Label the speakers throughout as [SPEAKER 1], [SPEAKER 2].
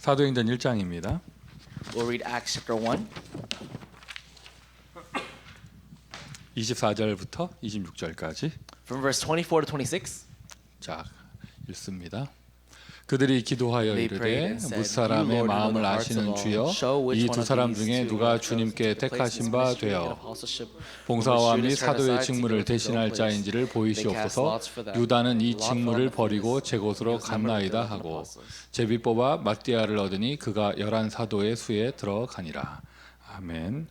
[SPEAKER 1] 사도행전 1장입니다.
[SPEAKER 2] We'll read Acts chapter 1,
[SPEAKER 1] 24절부터 26절까지.
[SPEAKER 2] from verse 24 to 26.
[SPEAKER 1] 자, 읽습니다. 그들이 기도하여
[SPEAKER 2] They
[SPEAKER 1] 이르되
[SPEAKER 2] prayed and said,
[SPEAKER 1] 무사람의
[SPEAKER 2] You, Lord,
[SPEAKER 1] 마음을
[SPEAKER 2] know the hearts
[SPEAKER 1] 아시는
[SPEAKER 2] of all.
[SPEAKER 1] 주여
[SPEAKER 2] Show which
[SPEAKER 1] 이
[SPEAKER 2] one
[SPEAKER 1] 두
[SPEAKER 2] of
[SPEAKER 1] 사람
[SPEAKER 2] these
[SPEAKER 1] 중에
[SPEAKER 2] two
[SPEAKER 1] 누가
[SPEAKER 2] you have
[SPEAKER 1] 주님께
[SPEAKER 2] chosen to place
[SPEAKER 1] 택하신
[SPEAKER 2] this
[SPEAKER 1] 바
[SPEAKER 2] ministry and
[SPEAKER 1] 되어
[SPEAKER 2] apostleship,
[SPEAKER 1] 봉사와
[SPEAKER 2] whom
[SPEAKER 1] 및
[SPEAKER 2] Judas turned
[SPEAKER 1] 사도의
[SPEAKER 2] aside to
[SPEAKER 1] 직무를
[SPEAKER 2] go to his own
[SPEAKER 1] 대신할
[SPEAKER 2] place.
[SPEAKER 1] 자인지를
[SPEAKER 2] They cast
[SPEAKER 1] 보이시옵소서.
[SPEAKER 2] lots for them.
[SPEAKER 1] 유다는 이
[SPEAKER 2] Lot fell
[SPEAKER 1] 직무를
[SPEAKER 2] on
[SPEAKER 1] 버리고
[SPEAKER 2] Judas.
[SPEAKER 1] 제 곳으로
[SPEAKER 2] He was numbered with
[SPEAKER 1] 갔나이다
[SPEAKER 2] the
[SPEAKER 1] 하고
[SPEAKER 2] apostles.
[SPEAKER 1] 제비 뽑아 마띠아를 얻으니 그가 11 사도의 수에 들어가니라. 아멘.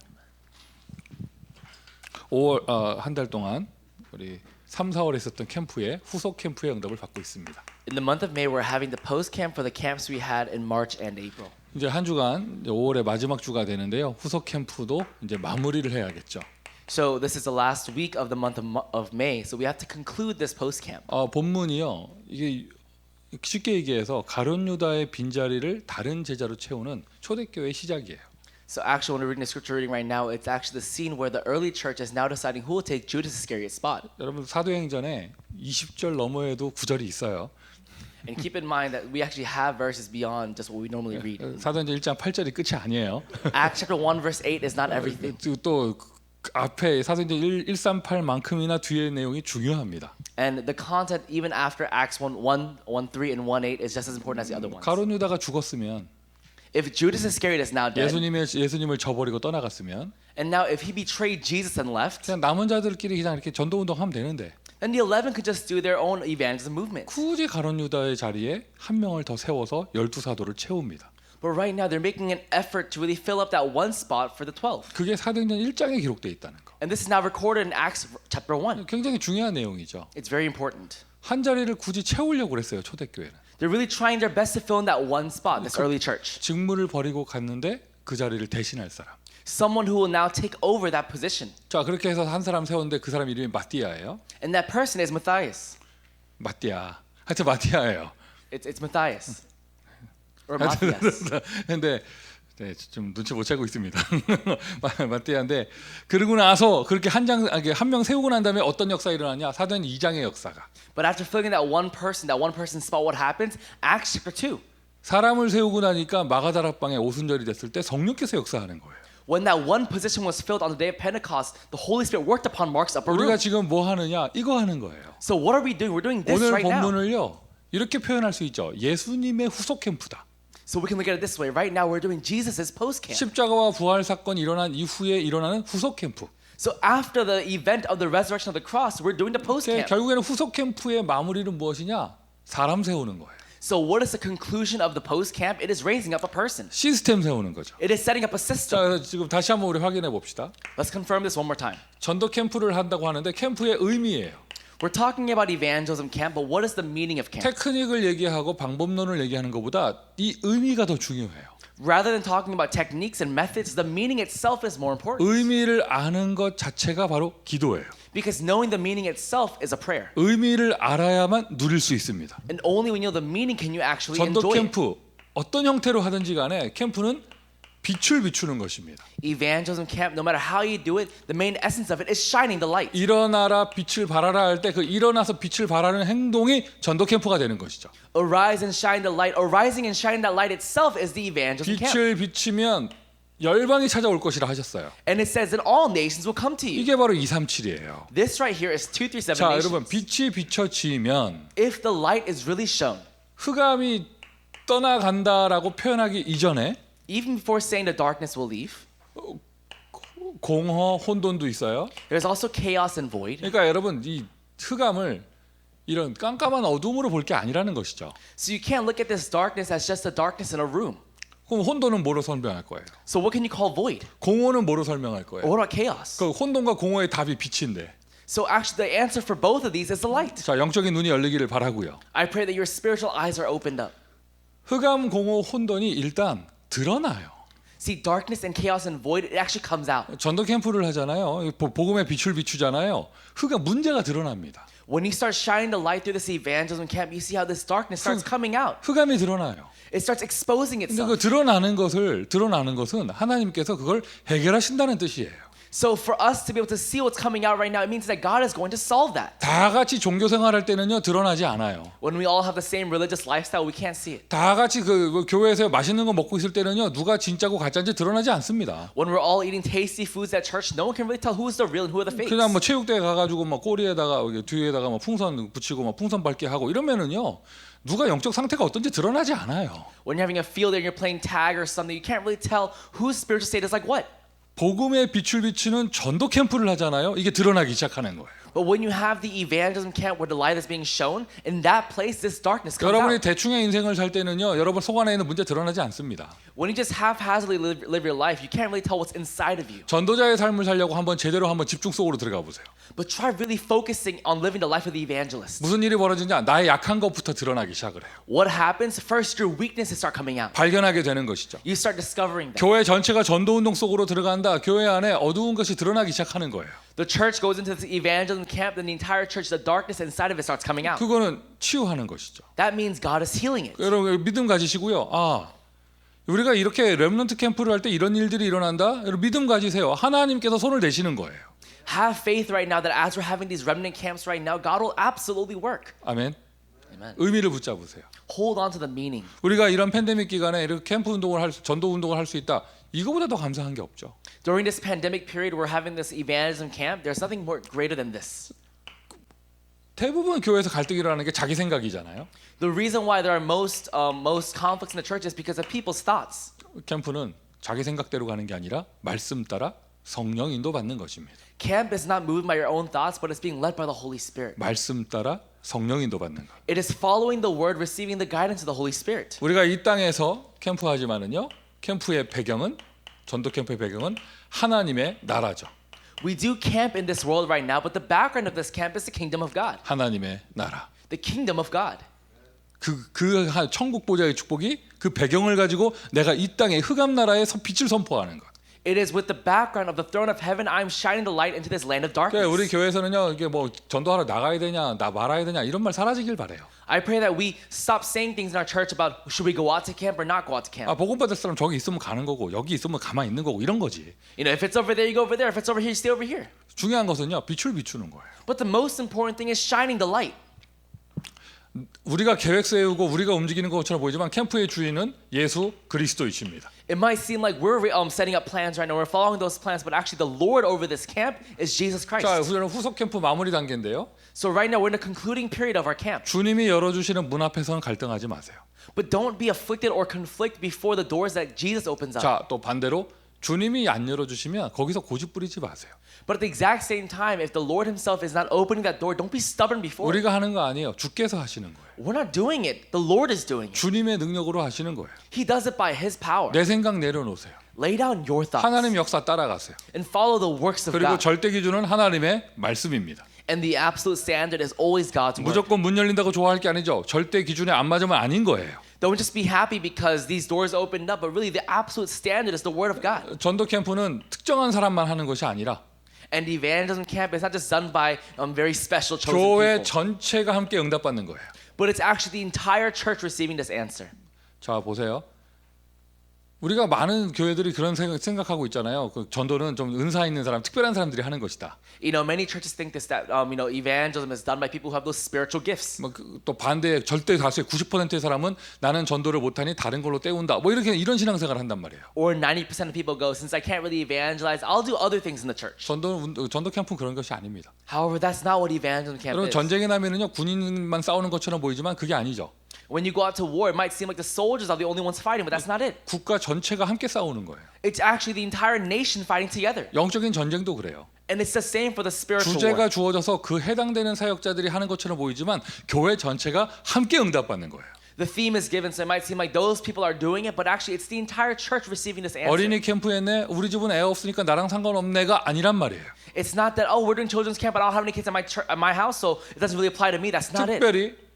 [SPEAKER 1] 5월 한 달 동안 우리 3, 4월에 있었던 캠프에 후속 캠프의 응답을 받고 있습니다.
[SPEAKER 2] In the month of May, we're having the post camp for the camps we had in March and April.
[SPEAKER 1] 이제 한 주간 5월의 마지막 주가 되는데요. 후속 캠프도 이제 마무리를 해야겠죠.
[SPEAKER 2] So this is the last week of the month of May, so we have to conclude this post camp.
[SPEAKER 1] 본문이요. 이게 쉽게 얘기해서 가룟 유다의 빈자리를 다른 제자로 채우는 초대교회의 시작이에요.
[SPEAKER 2] So actually, when we're reading the scripture reading right now, it's actually the scene where the early church is now deciding who will take Judas Iscariot's spot.
[SPEAKER 1] 여러분 사도행전에 20절 너머에도 구절이 있어요.
[SPEAKER 2] And keep in mind that we actually have verses beyond just what we normally read.
[SPEAKER 1] 사도행전 1장 8절이 끝이 아니에요.
[SPEAKER 2] Acts chapter 1 verse 8 is not everything.
[SPEAKER 1] 또 앞에 사도행전 138만큼이나 뒤의 내용이 중요합니다.
[SPEAKER 2] And the content even after Acts 1, 1, 1, 3 and 1, 8 is just as important as the other ones.
[SPEAKER 1] 가룟 유다가 죽었으면
[SPEAKER 2] If Judas Iscariot is now dead,
[SPEAKER 1] 예수님을 저버리고 떠나갔으면
[SPEAKER 2] and now if he betrayed Jesus and left,
[SPEAKER 1] 그냥 남은 자들끼리 그냥 이렇게 전도 운동하면 되는데
[SPEAKER 2] then the 11 could just do their own evangelism movement.
[SPEAKER 1] 굳이 가룟 유다의 자리에 한 명을 더 세워서 12사도를 채웁니다.
[SPEAKER 2] But right now they're making an effort to really fill up that one spot for the 12.
[SPEAKER 1] 그게 사도행전 1장에 기록되어 있다는 거.
[SPEAKER 2] And this is now recorded in Acts chapter 1.
[SPEAKER 1] 굉장히 중요한 내용이죠.
[SPEAKER 2] It's very important.
[SPEAKER 1] 한 자리를 굳이 채우려고 그랬어요. 초대교회는.
[SPEAKER 2] They're really trying their best to fill in that one spot, this early church.
[SPEAKER 1] 직무를 버리고 갔는데 그 자리를 대신할 사람.
[SPEAKER 2] Someone who will now take over that position.
[SPEAKER 1] 자, 그렇게 해서 한 사람 세웠는데 그 사람 이름이 마띠아예요.
[SPEAKER 2] And that person is Matthias.
[SPEAKER 1] 마띠아. 하여튼 마띠아예요.
[SPEAKER 2] It's Matthias. Or Matthias.
[SPEAKER 1] 근데 네, 좀 눈치 못 채고 있습니다. 마띠아인데 그러고 나서 그렇게 한 명 세우고 난 다음에 어떤 역사가 일어나냐? 사도행전 2장의 역사가.
[SPEAKER 2] But after filling that one person spot, what happens? Acts chapter 2.
[SPEAKER 1] 사람을 세우고 나니까 마가다락방에 오순절이 됐을 때 성령께서 역사하는 거예요.
[SPEAKER 2] When that one position was filled on the day of Pentecost, the Holy Spirit worked upon Mark's upper room.
[SPEAKER 1] 우리가 지금 뭐 하느냐? 이거 하는 거예요.
[SPEAKER 2] So what are we doing? We're doing this
[SPEAKER 1] 오늘
[SPEAKER 2] right now.
[SPEAKER 1] 본문을요. 이렇게 표현할 수 있죠. 예수님의 후속 캠프다.
[SPEAKER 2] So we can look at it this way. Right now we're doing Jesus' post camp.
[SPEAKER 1] 십자가와 부활 사건이 일어난 이후에 일어나는 후속 캠프.
[SPEAKER 2] So after the event of the resurrection of the cross, we're doing the post camp.
[SPEAKER 1] 결국에는 후속 캠프의 마무리는 무엇이냐? 사람 세우는 거예요.
[SPEAKER 2] So what is the conclusion of the post camp? It is raising up a person.
[SPEAKER 1] 시스템 세우는 거죠.
[SPEAKER 2] It is setting up a
[SPEAKER 1] 자,
[SPEAKER 2] system.
[SPEAKER 1] 그래서 지금 다시 한번 우리 확인해 봅시다.
[SPEAKER 2] Let's confirm this one more time.
[SPEAKER 1] 전도 캠프를 한다고 하는데 캠프의 의미예요.
[SPEAKER 2] We're talking about evangelism camp, but what is the meaning of camp?
[SPEAKER 1] 테크닉을 얘기하고 방법론을 얘기하는 것보다 이 의미가 더 중요해요.
[SPEAKER 2] Rather than talking about techniques and methods, the meaning itself is more important.
[SPEAKER 1] 의미를 아는 것 자체가 바로 기도예요.
[SPEAKER 2] Because knowing the meaning itself is a prayer.
[SPEAKER 1] 의미를 알아야만 누릴 수 있습니다.
[SPEAKER 2] And only when you know the meaning can you actually
[SPEAKER 1] 전도
[SPEAKER 2] enjoy it.
[SPEAKER 1] 캠프 어떤 형태로 하든지 간에 캠프는 빛을 비추는 것입니다.
[SPEAKER 2] Evangelism camp, no matter how you do it, the main essence of it is shining the light.
[SPEAKER 1] 일어나라 빛을 발하라 할 때 그 일어나서 빛을 발하는 행동이 전도 캠프가 되는 것이죠.
[SPEAKER 2] Arise and shine the light. Arising and shining that light itself is the evangelism camp.
[SPEAKER 1] 빛을 비치면 열방이 찾아올 것이라 하셨어요.
[SPEAKER 2] And it says that all nations will come to you.
[SPEAKER 1] 이게 바로 237이에요.
[SPEAKER 2] This right here is 237
[SPEAKER 1] 자,
[SPEAKER 2] nations.
[SPEAKER 1] 여러분 빛이 비춰지면
[SPEAKER 2] If the light is really shown,
[SPEAKER 1] 흑암이 떠나간다라고 표현하기 이전에
[SPEAKER 2] even before saying the darkness will leave,
[SPEAKER 1] 공허, 혼돈도 있어요.
[SPEAKER 2] there's also chaos and void.
[SPEAKER 1] 그러니까 여러분 이 흑암을 이런 깜깜한 어둠으로 볼 게 아니라는 것이죠.
[SPEAKER 2] So you can't look at this darkness as just a darkness in a room.
[SPEAKER 1] 그럼 혼돈은 뭐로 설명할 거예요?
[SPEAKER 2] So what can you call void?
[SPEAKER 1] 공허는 뭐로 설명할
[SPEAKER 2] Or
[SPEAKER 1] 거예요?
[SPEAKER 2] what about chaos?
[SPEAKER 1] 그 혼돈과 공허의 답이 빛인데.
[SPEAKER 2] So actually the answer for both of these is the light.
[SPEAKER 1] 자, 영적인 눈이 열리기를 바라고요.
[SPEAKER 2] I pray that your spiritual eyes are opened up.
[SPEAKER 1] 흑암, 공허, 혼돈이 일단 드러나요.
[SPEAKER 2] See, darkness and chaos and void, it actually comes out.
[SPEAKER 1] 전도 캠프를 하잖아요. 복음의 빛을 비추잖아요. 흑암 문제가 드러납니다.
[SPEAKER 2] When you start shining the light through this evangelism camp, you see how this darkness starts coming out.
[SPEAKER 1] 흑암이 드러나요.
[SPEAKER 2] It starts exposing
[SPEAKER 1] 근데
[SPEAKER 2] itself.
[SPEAKER 1] 그 드러나는 것은 하나님께서 그걸 해결하신다는 뜻이에요.
[SPEAKER 2] So for us to be able to see what's coming out right now, it means that God is going to solve that.
[SPEAKER 1] 다 같이 종교 생활할 때는요 드러나지 않아요.
[SPEAKER 2] When we all have the same religious lifestyle, we can't see it.
[SPEAKER 1] 다 같이 그 교회에서 맛있는 거 먹고 있을 때는요 누가 진짜고 가짜인지 드러나지 않습니다.
[SPEAKER 2] When we're all eating tasty foods at church, no one can really tell who is the real and who are the fakes.
[SPEAKER 1] 그냥 뭐 체육대회 가가지고 막 꼬리에다가 뒤에다가 뭐 풍선 붙이고 막 풍선 밟기 하고 이러면은요 누가 영적 상태가 어떤지 드러나지 않아요.
[SPEAKER 2] When you're having a field day and you're playing tag or something, you can't really tell whose spiritual state is like what.
[SPEAKER 1] 복음의 빛을 비추는 전도 캠프를 하잖아요. 이게 드러나기 시작하는 거예요.
[SPEAKER 2] But when you have the evangelism camp where the light is being shown, in that place, this darkness comes
[SPEAKER 1] 여러분이
[SPEAKER 2] out.
[SPEAKER 1] 대충의 인생을 살 때는요 여러분 속 안에 있는 문제 드러나지 않습니다.
[SPEAKER 2] When you just haphazardly live your life, you can't really tell what's inside of you.
[SPEAKER 1] 전도자의 삶을 살려고 한번 제대로 한번 집중 속으로 들어가 보세요.
[SPEAKER 2] But try really focusing on living the life of the evangelist.
[SPEAKER 1] 무슨 일이 벌어지냐? 나의 약한 것부터 드러나기 시작을 해요.
[SPEAKER 2] What happens? First, your weaknesses start coming out.
[SPEAKER 1] 발견하게 되는 것이죠.
[SPEAKER 2] You start discovering them.
[SPEAKER 1] 교회 전체가 전도 운동 속으로 들어간다. 교회 안에 어두운 것이 드러나기 시작하는 거예요.
[SPEAKER 2] The church goes into this evangelism camp, then the entire church, the darkness inside of it starts coming out.
[SPEAKER 1] 그거는 치유하는 것이죠.
[SPEAKER 2] That means God is healing it.
[SPEAKER 1] 여러분 믿음 가지시고요. 아, 우리가 이렇게 렘넌트 캠프를 할 때 이런 일들이 일어난다. 여러분 믿음 가지세요. 하나님께서 손을 대시는 거예요.
[SPEAKER 2] Have faith right now that as we're having these remnant camps right now, God will absolutely work.
[SPEAKER 1] 아멘.
[SPEAKER 2] Amen.
[SPEAKER 1] 의미를 붙잡으세요.
[SPEAKER 2] Hold on to the meaning.
[SPEAKER 1] 우리가 이런 팬데믹 기간에 이렇게 캠프 운동을 전도 운동을 할 수 있다. 이거보다 더 감사한 게 없죠.
[SPEAKER 2] During this pandemic period, we're having this evangelism camp. There's nothing more greater than this.
[SPEAKER 1] 대부분 교회에서 갈등이 일어나는 게 자기 생각이잖아요.
[SPEAKER 2] The reason why there are most conflicts in the church is because of people's thoughts.
[SPEAKER 1] 캠프는 자기 생각대로 가는 게 아니라 말씀 따라 성령 인도 받는 것입니다.
[SPEAKER 2] Camp is not moved by your own thoughts, but it's being led by the Holy Spirit.
[SPEAKER 1] 말씀 따라 성령 인도 받는 것.
[SPEAKER 2] It is following the word, receiving the guidance of the Holy Spirit.
[SPEAKER 1] 우리가 이 땅에서 캠프하지만은요. 캠프의 배경은 전도 캠프의 배경은 하나님의 나라죠.
[SPEAKER 2] We do camp in this world right now, but the background of this camp is the kingdom of God.
[SPEAKER 1] 하나님의 나라.
[SPEAKER 2] The kingdom of God.
[SPEAKER 1] 그 천국 보좌의 축복이 그 배경을 가지고 내가 이 땅의 흑암 나라에 빛을 선포하는 것.
[SPEAKER 2] It is with the background of the throne of heaven I'm shining the light into this land of
[SPEAKER 1] 그러니까
[SPEAKER 2] darkness.
[SPEAKER 1] 우리 교회에서는요. 이게 뭐 전도하러 나가야 되냐, 나 말아야 되냐 이런 말 사라지길 바래요.
[SPEAKER 2] I pray that we stop saying things in our church about should we go out to camp or not go out to camp.
[SPEAKER 1] 아, 복음 받을 사람 저기 있으면 가는 거고 여기 있으면 가만히 있는 거고 이런 거지.
[SPEAKER 2] You know, if it's over there, you go over there. If it's over here, you stay over here.
[SPEAKER 1] 중요한 것은요. 빛을 비추는 거예요.
[SPEAKER 2] But the most important thing is shining the light.
[SPEAKER 1] 우리가 계획 세우고 우리가 움직이는 것처럼 보이지만 캠프의 주인은 예수 그리스도이십니다.
[SPEAKER 2] It might seem like we're setting up plans right now. We're following those plans, but actually the Lord over this camp is Jesus Christ.
[SPEAKER 1] 자, 우리는 후속 캠프 마무리 단계인데요.
[SPEAKER 2] So right now we're in the concluding period of our camp.
[SPEAKER 1] 주님이 열어주시는 문 앞에서는 갈등하지 마세요.
[SPEAKER 2] But don't be afflicted or conflict before the doors that Jesus opens up.
[SPEAKER 1] 자, 또 반대로 주님이 안 열어주시면 거기서 고집 부리지 마세요.
[SPEAKER 2] But at the exact same time, if the Lord himself is not opening that door, don't be stubborn before.
[SPEAKER 1] 우리가 하는 거 아니에요. 주께서 하시는 거예요.
[SPEAKER 2] We're not doing it. The Lord is doing it.
[SPEAKER 1] 주님의 능력으로 하시는 거예요.
[SPEAKER 2] He does it by his power.
[SPEAKER 1] 내 생각 내려놓으세요.
[SPEAKER 2] Lay down your thoughts
[SPEAKER 1] 하나님 역사 따라가세요.
[SPEAKER 2] and follow the works of
[SPEAKER 1] 그리고
[SPEAKER 2] God.
[SPEAKER 1] 절대 기준은 하나님의 말씀입니다.
[SPEAKER 2] And the absolute standard is always God's word.
[SPEAKER 1] 무조건 문 열린다고 좋아할 게 아니죠. 절대 기준에 안 맞으면 아닌 거예요.
[SPEAKER 2] Don't just be happy because these doors opened up, but really the absolute standard is the word of God.
[SPEAKER 1] 전도 캠프는 특정한 사람만 하는 것이 아니라
[SPEAKER 2] And the evangelism camp is not just done by very special chosen
[SPEAKER 1] 교회
[SPEAKER 2] people,
[SPEAKER 1] 전체가 함께 응답받는 거예요.
[SPEAKER 2] but it's actually the entire church receiving this answer.
[SPEAKER 1] 자, 보세요. 우리가 많은 교회들이 그런 생각하고 있잖아요. 그 전도는 좀 은사 있는 사람, 특별한 사람들이 하는 것이다.
[SPEAKER 2] You know, many churches think this that evangelism is done by people who have those spiritual gifts.
[SPEAKER 1] 또 반대 절대 다수의 90%의 사람은 나는 전도를 못하니 다른 걸로 때운다. 뭐 이렇게 이런 신앙생활을 한단 말이에요.
[SPEAKER 2] Or 90% of people go, since I can't really evangelize, I'll do other things in the church.
[SPEAKER 1] 전도 캠프는 그런 것이 아닙니다.
[SPEAKER 2] However, that's not what evangelism camp
[SPEAKER 1] 여러분
[SPEAKER 2] is.
[SPEAKER 1] 전쟁에 나면은요 군인만 싸우는 것처럼 보이지만 그게 아니죠.
[SPEAKER 2] When you go out to war, it might seem like the soldiers are the only ones fighting, but that's not it.
[SPEAKER 1] 국가 전체가 함께 싸우는 거예요.
[SPEAKER 2] It's actually the entire nation fighting together.
[SPEAKER 1] 영적인 전쟁도 그래요.
[SPEAKER 2] And it's the same for the spiritual
[SPEAKER 1] 주제가
[SPEAKER 2] war.
[SPEAKER 1] 주어져서 그 해당되는 사역자들이 하는 것처럼 보이지만 교회 전체가 함께 응답받는 거예요.
[SPEAKER 2] The theme is given, so it might seem like those people are doing it, but actually it's the entire church receiving this answer.
[SPEAKER 1] 어린이 캠프에 내 우리 집은 애 없으니까 나랑 상관없네가 아니란 말이에요.
[SPEAKER 2] It's not that, oh, we're doing children's camp, but I don't have any kids at my house, so it doesn't really apply to me. That's not it.
[SPEAKER 1] 특별히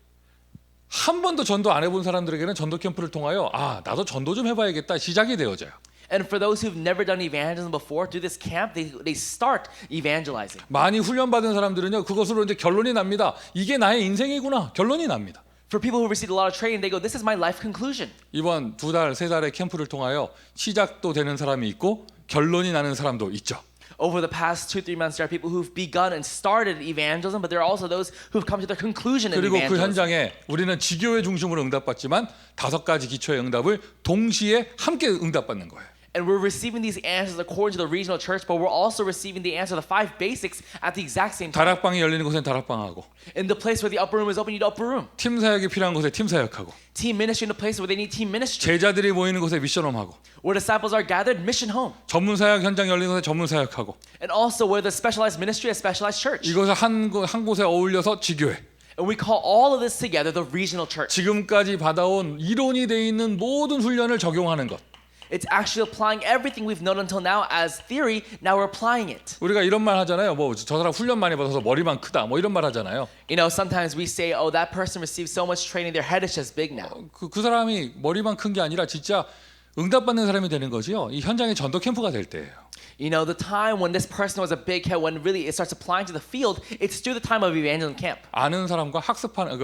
[SPEAKER 1] 한 번도 전도 안 해본 사람들에게는 전도 캠프를 통하여 아 나도 전도 좀 해봐야겠다 시작이 되어져요.
[SPEAKER 2] And for those who've never done evangelism before, through this camp, they start evangelizing.
[SPEAKER 1] 많이 훈련받은 사람들은요 그것으로 이제 결론이 납니다. 이게 나의 인생이구나 결론이 납니다.
[SPEAKER 2] For people who received a lot of training, they go, this is my life conclusion.
[SPEAKER 1] 이번 2달, 3달의 캠프를 통하여 시작도 되는 사람이 있고 결론이 나는 사람도 있죠.
[SPEAKER 2] Over the past 2-3 months, there are people who've begun and started evangelism, but there are also those who've come to their conclusion in
[SPEAKER 1] 그리고 그
[SPEAKER 2] evangelism.
[SPEAKER 1] 현장에 우리는 지교회 중심으로 응답받지만 5가지 기초의 응답을 동시에 함께 응답받는 거예요.
[SPEAKER 2] And we're receiving these answers according to the regional church, but we're also receiving the answer, the 5 basics, at the exact same time.
[SPEAKER 1] 다락방이 열리는 곳엔 다락방하고,
[SPEAKER 2] In the place where the upper room is open, you need upper room.
[SPEAKER 1] 팀 사역이 필요한 곳에 팀 사역하고,
[SPEAKER 2] Team ministry in the place where they need team ministry.
[SPEAKER 1] 제자들이 모이는 곳에 미션홈하고,
[SPEAKER 2] Where disciples are gathered, mission home.
[SPEAKER 1] 전문 사역 현장 열리는 곳에 전문 사역하고,
[SPEAKER 2] And also where the specialized ministry is specialized church.
[SPEAKER 1] 이것을 한 곳에 어울려서 지교회.
[SPEAKER 2] And we call all of this together the regional church.
[SPEAKER 1] 지금까지 받아온 이론이 돼 있는 모든 훈련을 적용하는 것.
[SPEAKER 2] It's actually applying everything we've known until now as theory. Now we're applying it.
[SPEAKER 1] 우리가 이런 말 하잖아요. 뭐 저 사람 훈련 많이 받아서 머리만 크다. 뭐 이런 말 하잖아요.
[SPEAKER 2] You know, sometimes we say, oh, that person received so much training, their head is just big now.
[SPEAKER 1] 그 사람이 머리만 큰 게 아니라 진짜 응답받는 사람이 되는 거지요. 이 현장의 전도 캠프가 될 때예요.
[SPEAKER 2] You know, the time when this person was a big head, when really it starts applying to the field, it's through the time of evangelism camp.
[SPEAKER 1] 아는 사람과 학습하는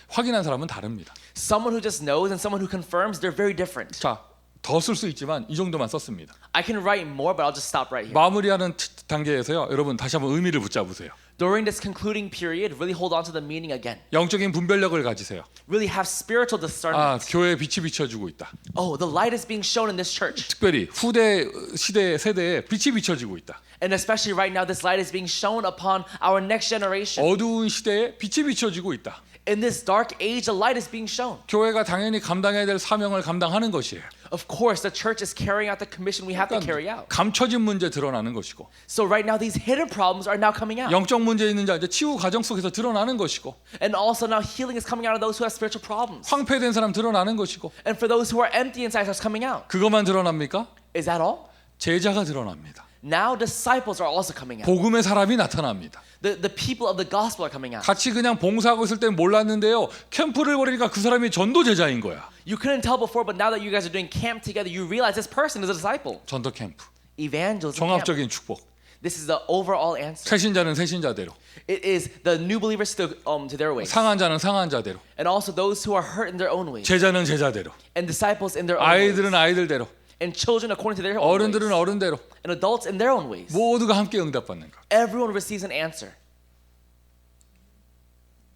[SPEAKER 1] 확인한 사람은 다릅니다.
[SPEAKER 2] Someone who just knows and someone who confirms, they're very different.
[SPEAKER 1] 자, 더 쓸 수 있지만 이 정도만 썼습니다.
[SPEAKER 2] I can write more, but I'll just stop right here.
[SPEAKER 1] 마무리하는 단계에서요. 여러분 다시 한번 의미를 붙잡으세요.
[SPEAKER 2] During this concluding period, really hold on to the meaning again.
[SPEAKER 1] 영적인 분별력을 가지세요.
[SPEAKER 2] Really have spiritual discernment.
[SPEAKER 1] 교회에 빛이 비춰지고 있다.
[SPEAKER 2] Oh, the light is being shown in this church.
[SPEAKER 1] 특별히 후대 세대에 빛이 비춰지고 있다.
[SPEAKER 2] And especially right now, this light is being shown upon our next generation.
[SPEAKER 1] 어두운 시대에 빛이 비춰지고 있다.
[SPEAKER 2] In this dark age, the light is being shown.
[SPEAKER 1] 교회가 당연히 감당해야 될 사명을 감당하는 것이에요.
[SPEAKER 2] Of course, the church is carrying out the commission we have to carry out.
[SPEAKER 1] 감춰진 문제 드러나는 것이고,
[SPEAKER 2] So right now, these hidden problems are now coming out.
[SPEAKER 1] 영적 문제 있는 자 이제 치유 과정 속에서 드러나는 것이고,
[SPEAKER 2] And also now healing is coming out of those who have spiritual problems.
[SPEAKER 1] 황폐된 사람 드러나는 것이고,
[SPEAKER 2] And for those who are empty inside, it's coming out.
[SPEAKER 1] 그것만 드러납니까?
[SPEAKER 2] Is that all?
[SPEAKER 1] 제자가 드러납니다.
[SPEAKER 2] Now disciples are also coming out.
[SPEAKER 1] 복음의 사람이 나타납니다.
[SPEAKER 2] The people of the gospel are coming out.
[SPEAKER 1] 같이 그냥 봉사하고 있을 땐 몰랐는데요. 캠프를 벌이니까 그 사람이 전도 제자인 거야.
[SPEAKER 2] You couldn't tell before, but now that you guys are doing camp together, you realize this person is a disciple.
[SPEAKER 1] 전도 캠프.
[SPEAKER 2] Evangelism camp.
[SPEAKER 1] 종합적인 축복.
[SPEAKER 2] This is the overall answer.
[SPEAKER 1] 새신자는 새신자대로,
[SPEAKER 2] It is the new believers to their ways.
[SPEAKER 1] 상한 자는 상한 자대로,
[SPEAKER 2] And also those who are hurt in their own ways.
[SPEAKER 1] 제자는 제자대로,
[SPEAKER 2] And disciples in their own ways.
[SPEAKER 1] 아이들은 아이들대로,
[SPEAKER 2] And children according to their own ways.
[SPEAKER 1] 어른들은 어른대로,
[SPEAKER 2] And adults in their own ways.
[SPEAKER 1] 모두가 함께 응답받는 것.
[SPEAKER 2] Everyone receives an answer.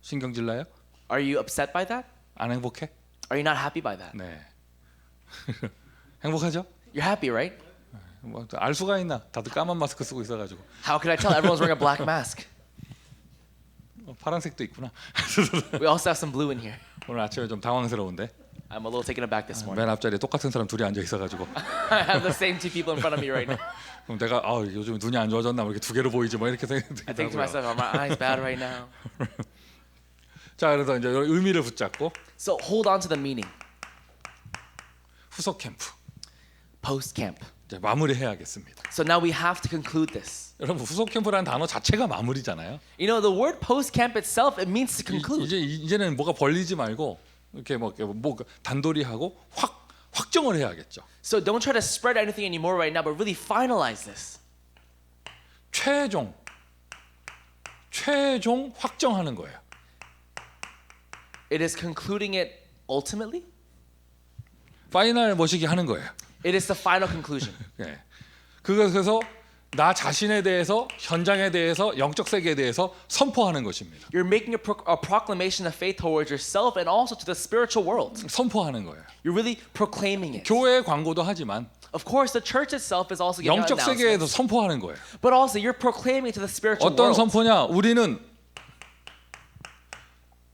[SPEAKER 1] 신경질 나요?
[SPEAKER 2] Are you upset by that?
[SPEAKER 1] 안 행복해?
[SPEAKER 2] Are you not happy by that?
[SPEAKER 1] 네. 행복하죠?
[SPEAKER 2] You're happy, right?
[SPEAKER 1] 뭐 알 수가 있나? 다들 까만 마스크 쓰고 있어가지고.
[SPEAKER 2] How could I tell? Everyone's wearing a black mask.
[SPEAKER 1] 파란색도 있구나.
[SPEAKER 2] We also have some blue in here.
[SPEAKER 1] 오늘 아침에 좀 당황스러운데
[SPEAKER 2] I'm a little taken aback this morning.
[SPEAKER 1] 맨 앞자리에 똑같은 사람 둘이 앉아 있어가지고.
[SPEAKER 2] I have the same two people in front of me right now.
[SPEAKER 1] 그럼 내가 요즘 눈이 안 좋아졌나? 뭐 이렇게 두 개로 보이지? 뭐 이렇게
[SPEAKER 2] I think to
[SPEAKER 1] 생각하고요.
[SPEAKER 2] myself, are my eyes bad right now?
[SPEAKER 1] 자, 그래서 이제 의미를 붙잡고
[SPEAKER 2] So hold on to the meaning.
[SPEAKER 1] 후속 캠프
[SPEAKER 2] Post camp.
[SPEAKER 1] 이제 마무리해야겠습니다.
[SPEAKER 2] So now we have to conclude this.
[SPEAKER 1] 여러분 후속 캠프라는 단어 자체가 마무리잖아요.
[SPEAKER 2] You know, the word post camp itself, it means to conclude.
[SPEAKER 1] 이제는 뭐가 벌리지 말고 이렇게 뭐 단돌이 하고 확정을 해야겠죠.
[SPEAKER 2] So don't try to spread anything anymore right now, but really finalize this.
[SPEAKER 1] 최종 확정하는 거예요.
[SPEAKER 2] It is concluding it ultimately.
[SPEAKER 1] 파이널 머시기 하는 거예요.
[SPEAKER 2] It is the final conclusion.
[SPEAKER 1] 예. 그래서 나 자신에 대해서, 현장에 대해서, 영적 세계에 대해서 선포하는 것입니다.
[SPEAKER 2] You're making a proclamation of faith towards yourself and also to the spiritual world.
[SPEAKER 1] 선포하는 거예요.
[SPEAKER 2] You're really proclaiming it.
[SPEAKER 1] 교회 광고도 하지만
[SPEAKER 2] Of course, the church itself is also giving out
[SPEAKER 1] 영적 세계에도
[SPEAKER 2] announcements.
[SPEAKER 1] 선포하는 거예요.
[SPEAKER 2] But also, you're proclaiming to the spiritual
[SPEAKER 1] 어떤
[SPEAKER 2] world.
[SPEAKER 1] 선포냐? 우리는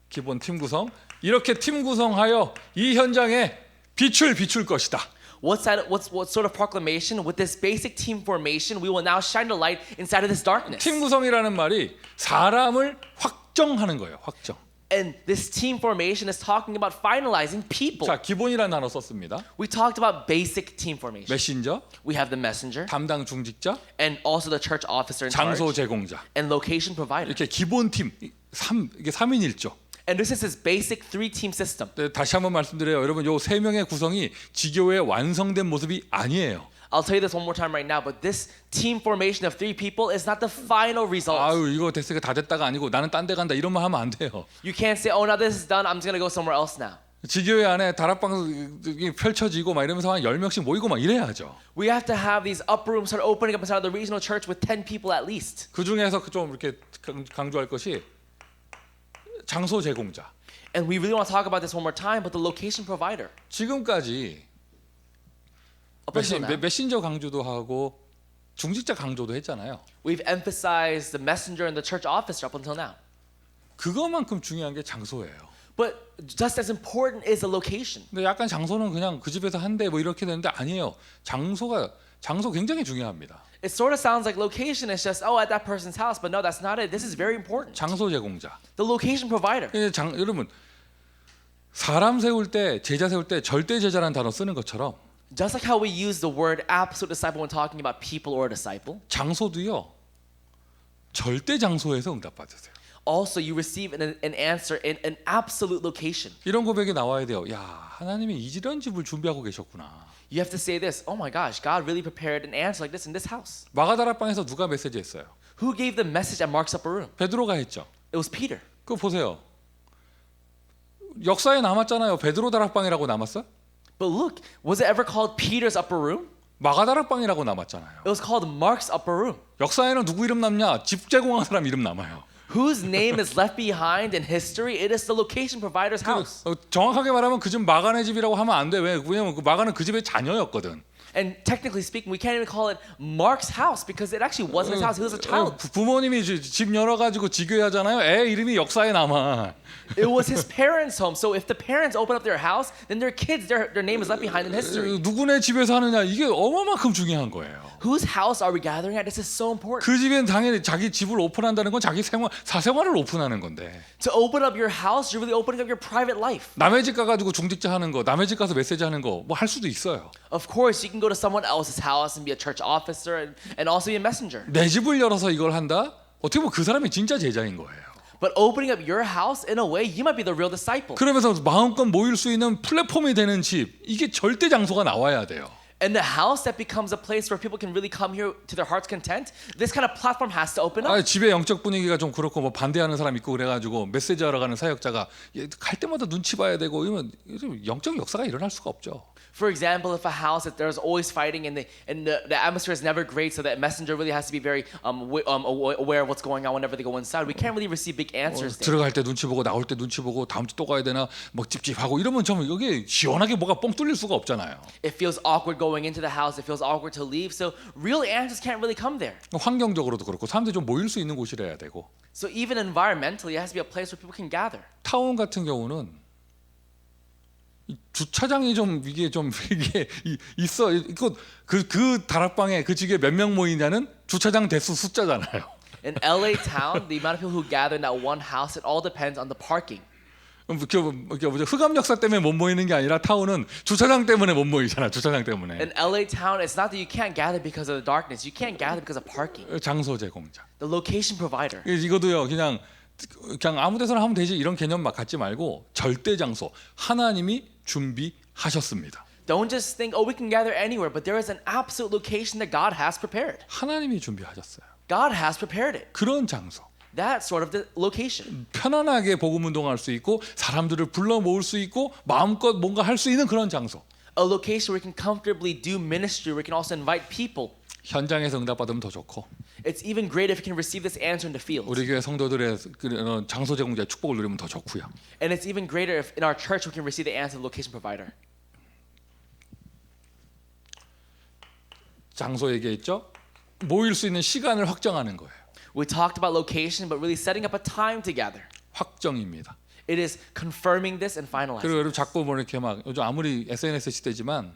[SPEAKER 1] 기본 팀 구성 이렇게 팀 구성하여 이 현장에 빛을 비출 것이다.
[SPEAKER 2] What sort of proclamation? With this basic team formation, we will now shine the light inside of this darkness.
[SPEAKER 1] 팀 구성이라는 말이 사람을 확정하는 거예요. 확정.
[SPEAKER 2] And this team formation is talking about finalizing people.
[SPEAKER 1] 자, 기본이라는 단어 썼습니다.
[SPEAKER 2] We talked about basic team formation.
[SPEAKER 1] 메신저,
[SPEAKER 2] We have the messenger
[SPEAKER 1] 담당 중직자,
[SPEAKER 2] and also the church officer in
[SPEAKER 1] 장소
[SPEAKER 2] charge
[SPEAKER 1] 제공자.
[SPEAKER 2] and location provider.
[SPEAKER 1] 이렇게 기본 팀 이게 3인일조.
[SPEAKER 2] And this is his basic 3-team system.
[SPEAKER 1] 다시 한번 말씀드려요. 여러분 요 세 명의 구성이 지교회의 완성된 모습이 아니에요.
[SPEAKER 2] I'll tell you this one more time right now, but this team formation of 3 people is not the final result.
[SPEAKER 1] 아유 이거 됐으니까 다 됐다가 아니고 나는 딴 데 간다 이런 말 하면 안 돼요.
[SPEAKER 2] You can't say, oh, now this is done, I'm just going to go somewhere else now.
[SPEAKER 1] 지교회 안에 다락방이 펼쳐지고 막 이러면서 한 10명씩 모이고 막 이래야죠.
[SPEAKER 2] We have to have these upper rooms start opening up inside the regional church with 10 people at least.
[SPEAKER 1] 그 중에서 좀 이렇게 강조할 것이 장소 제공자.
[SPEAKER 2] And we really want to talk about this one more time, but the location provider.
[SPEAKER 1] 지금까지
[SPEAKER 2] Up until now,
[SPEAKER 1] 메신저 강조도 하고 중직자 강조도 했잖아요.
[SPEAKER 2] we've emphasized the messenger and the church officer up until now.
[SPEAKER 1] 그것만큼 중요한 게 장소예요.
[SPEAKER 2] But just as important is the location.
[SPEAKER 1] 근데 약간 장소는 그냥 그 집에서 한대 뭐 이렇게 되는데 아니에요. 장소 굉장히 중요합니다.
[SPEAKER 2] It sort of sounds like location is just at that person's house, but no, that's not it. This is very important.
[SPEAKER 1] 장소 제공자.
[SPEAKER 2] The location provider.
[SPEAKER 1] 여러분 사람 세울 때 제자 세울 때 절대 제자라는 단어 쓰는 것처럼
[SPEAKER 2] Just like how we use the word absolute disciple when talking about people or disciple,
[SPEAKER 1] 장소도요. 절대 장소에서 응답받으세요.
[SPEAKER 2] also you receive an answer in an absolute location.
[SPEAKER 1] 이런 고백이 나와야 돼요. 야, 하나님이 이런 집을 준비하고 계셨구나.
[SPEAKER 2] You have to say this, oh my gosh, God really prepared an answer like this in this house.
[SPEAKER 1] 마가다락방에서 누가 메시지했어요?
[SPEAKER 2] Who gave the message at Mark's upper room?
[SPEAKER 1] 베드로가 했죠.
[SPEAKER 2] It was Peter.
[SPEAKER 1] 그거 보세요. 역사에 남았잖아요. 베드로 다락방이라고 남았어요?
[SPEAKER 2] But look, was it ever called Peter's upper room?
[SPEAKER 1] 마가다락방이라고 남았잖아요.
[SPEAKER 2] It was called Mark's upper room.
[SPEAKER 1] 역사에는 누구 이름 남냐? 집 제공한 사람 이름 남아요.
[SPEAKER 2] Whose name is left behind in history? It is the location provider's house.
[SPEAKER 1] 정확하게 말하면 그 집 마가네 집이라고 하면 안 돼. 왜냐면 그 마가는 그 집의 자녀였거든.
[SPEAKER 2] And technically speaking, we can't even call it Mark's house because it actually wasn't his house. He was a child.
[SPEAKER 1] 부모님이 집 열어가지고 지교하잖아요. 애 이름이 역사에 남아.
[SPEAKER 2] It was his parents' home. So if the parents open up their house, then their kids, their name is left behind in history.
[SPEAKER 1] 누구네 집에서 하느냐 이게 얼마만큼 중요한 거예요.
[SPEAKER 2] Whose house are we gathering at? This is so important.
[SPEAKER 1] 그 집엔 당연히 자기 집을 오픈한다는 건 자기 사생활을 오픈하는 건데.
[SPEAKER 2] To open up your house, you're really opening up your private life.
[SPEAKER 1] 남의 집 가가지고 중직자 하는 거, 남의 집 가서 메시지 하는 거 뭐 할 수도 있어요.
[SPEAKER 2] Of course, you can go to someone else's house and be a church officer and also be a messenger.
[SPEAKER 1] 내 집을 열어서 이걸 한다? 어떻게 보면 그 사람이 진짜 제자인 거예요.
[SPEAKER 2] But opening up your house, in a way, you might be the real disciple.
[SPEAKER 1] 그러면서 마음껏 모일 수 있는 플랫폼이 되는 집, 이게 절대 장소가 나와야 돼요.
[SPEAKER 2] And the house that becomes a place where people can really come here to their heart's content, this kind of platform has to open up.
[SPEAKER 1] 집의 영적 분위기가 좀 그렇고 뭐 반대하는 사람 있고 그래가지고 메시지하러 가는 사역자가 갈 때마다 눈치 봐야 되고 이러면 영적 역사가 일어날 수가 없죠.
[SPEAKER 2] For example, if a house that there's always fighting and the atmosphere is never great, so that messenger really has to be very aware of what's going on whenever they go inside, we can't really receive big answers there.
[SPEAKER 1] 들어갈 때 눈치 보고 나올 때 눈치 보고 다음 주 또 가야 되나 뭐 찝찝하고 이러면 좀 여기 시원하게 뭐가 뻥 뚫릴 수가 없잖아요.
[SPEAKER 2] It feels awkward going into the house. It feels awkward to leave. So real answers can't really come there.
[SPEAKER 1] 환경적으로도 그렇고 사람들이 좀 모일 수 있는 곳이라야 되고.
[SPEAKER 2] So even environmentally, it has to be a place where people can gather.
[SPEAKER 1] 타운 같은 경우는 이 주차장이 좀 이게 있어. 이거 그 다락방에 그 집에 몇 명 모이냐는 주차장 대수 숫자잖아요.
[SPEAKER 2] In LA town, the amount of people who gather in that one house, it all depends on the parking.
[SPEAKER 1] 흑암 역사 때문에 못 모이는 게 아니라 타운은 주차장 때문에 못 모이잖아. 주차장 때문에.
[SPEAKER 2] In LA town, it's not that you can't gather because of the darkness. You can't gather because of parking.
[SPEAKER 1] 장소 제공자.
[SPEAKER 2] The location provider.
[SPEAKER 1] 이거도요. 그냥 아무 데서나 하면 되지 이런 개념 막 갖지 말고 절대 장소 하나님이 준비하셨습니다.
[SPEAKER 2] Don't just think, we can gather anywhere, but there is an absolute location that God has prepared.
[SPEAKER 1] 하나님이 준비하셨어요.
[SPEAKER 2] God has prepared it.
[SPEAKER 1] 그런 장소.
[SPEAKER 2] That sort of the location.
[SPEAKER 1] 편안하게 복음 운동할 수 있고 사람들을 불러 모을 수 있고 마음껏 뭔가 할 수 있는 그런 장소.
[SPEAKER 2] A location where we can comfortably do ministry, where we can also invite people.
[SPEAKER 1] 현장에서 응답받으면 더 좋고.
[SPEAKER 2] It's even great if you can receive this answer in the field.
[SPEAKER 1] 우리 교회 성도들의 장소 제공자의 축복을 누리면 더 좋고요.
[SPEAKER 2] And it's even greater if in our church we can receive the answer of the location provider.
[SPEAKER 1] 장소 얘기했죠? 모일 수 있는 시간을 확정하는 거예요.
[SPEAKER 2] We talked about location, but really setting up a time to gather.
[SPEAKER 1] 확정입니다.
[SPEAKER 2] It is confirming this and
[SPEAKER 1] 그리고
[SPEAKER 2] finalizing.
[SPEAKER 1] 여러분 자꾸 뭐 이렇게 막 요즘 아무리 SNS 시대지만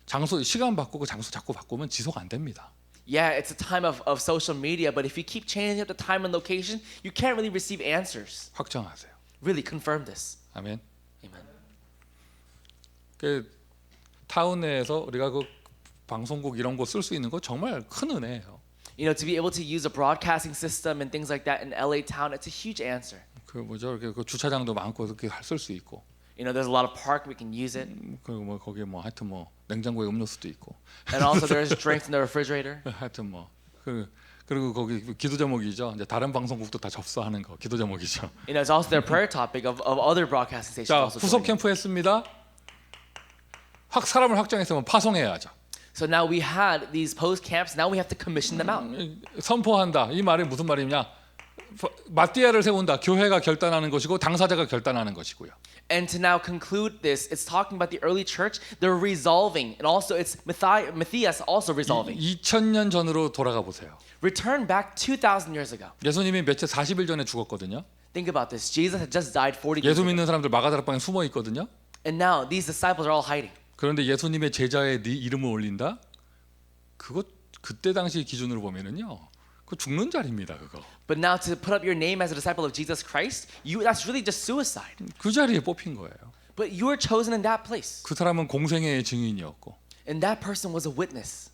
[SPEAKER 1] 장소 시간 바꾸고 장소 자꾸 바꾸면 지속 안 됩니다.
[SPEAKER 2] Yeah, it's a time of social media, but if you keep changing up the time and location, you can't really receive answers.
[SPEAKER 1] 확정하세요.
[SPEAKER 2] Really confirm this.
[SPEAKER 1] 아멘.
[SPEAKER 2] Amen.
[SPEAKER 1] 그 타운 내에서 우리가 그 방송국 이런 거 쓸 수 있는 거 정말 큰 은혜예요.
[SPEAKER 2] You know, to be able to use a broadcasting system and things like that in LA town, it's a huge answer.
[SPEAKER 1] 그 뭐죠? 이렇게 그 주차장도 많고 이렇게 쓸 수 있고.
[SPEAKER 2] You know, there's a lot of park we can use it,
[SPEAKER 1] 그리고 뭐 거기에 뭐 하여튼 뭐 냉장고에 음료수도 있고.
[SPEAKER 2] and also there's drinks in the refrigerator.
[SPEAKER 1] 하여튼 뭐 그리고 거기 기도 제목이죠. 이제 다른 방송국도 다 접수하는 거 기도 제목이죠.
[SPEAKER 2] You know, it's also their prayer topic of other broadcasting stations.
[SPEAKER 1] 자,
[SPEAKER 2] also
[SPEAKER 1] 후속
[SPEAKER 2] joining.
[SPEAKER 1] 캠프 했습니다. 사람을 확정했으면 파송해야죠.
[SPEAKER 2] So now we had these post camps. Now we have to commission them out.
[SPEAKER 1] 선포한다. 이 말이 무슨 말이냐? 마띠아를 세운다. 교회가 결단하는 것이고 당사자가 결단하는 것이고요.
[SPEAKER 2] And to now conclude this, it's talking about the early church. They're resolving, and also it's Matthias also resolving.
[SPEAKER 1] 2000년 전으로 돌아가 보세요.
[SPEAKER 2] Return back 2,000 years ago.
[SPEAKER 1] 예수님이 며칠 40일 전에 죽었거든요.
[SPEAKER 2] Think about this. Jesus had just died 40 days
[SPEAKER 1] 예수
[SPEAKER 2] ago.
[SPEAKER 1] 믿는 사람들 마가다락방에 숨어 있거든요.
[SPEAKER 2] And now these disciples are all hiding.
[SPEAKER 1] 그런데 예수님의 제자에 네 이름을 올린다? 그거 그때 당시 기준으로 보면은요. 그 죽는 자리입니다, 그거.
[SPEAKER 2] But now to put up your name as a disciple of Jesus Christ, that's really just suicide.
[SPEAKER 1] 그 자리에 뽑힌 거예요.
[SPEAKER 2] But you were chosen in that place.
[SPEAKER 1] 그 사람은 공생애의 증인이었고
[SPEAKER 2] And that person was a witness.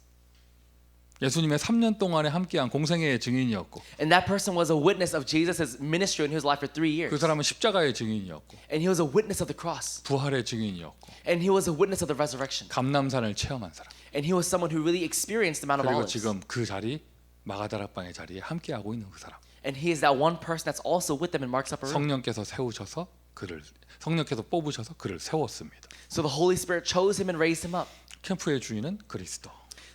[SPEAKER 1] 예수님의 3년 동안에 함께한 공생애의 증인이었고
[SPEAKER 2] And that person was a witness of Jesus' ministry in his life for 3 years.
[SPEAKER 1] 그 사람은 십자가의 증인이었고
[SPEAKER 2] And he was a witness of the cross.
[SPEAKER 1] 부활의 증인이었고
[SPEAKER 2] And he was a witness of the resurrection.
[SPEAKER 1] 감람산을 체험한 사람.
[SPEAKER 2] And he was someone who really experienced the Mount of
[SPEAKER 1] 그리고
[SPEAKER 2] Olives.
[SPEAKER 1] 지금 그 자리 마가다락방의 자리에 함께하고 있는 그 사람.
[SPEAKER 2] And he is that one person that's also with them in Mark's upper room.
[SPEAKER 1] 성령께서 세우셔서 성령께서 뽑으셔서 그를 세웠습니다.
[SPEAKER 2] So the Holy Spirit chose him and raised him up.
[SPEAKER 1] 캠프의 주인은 그리스도.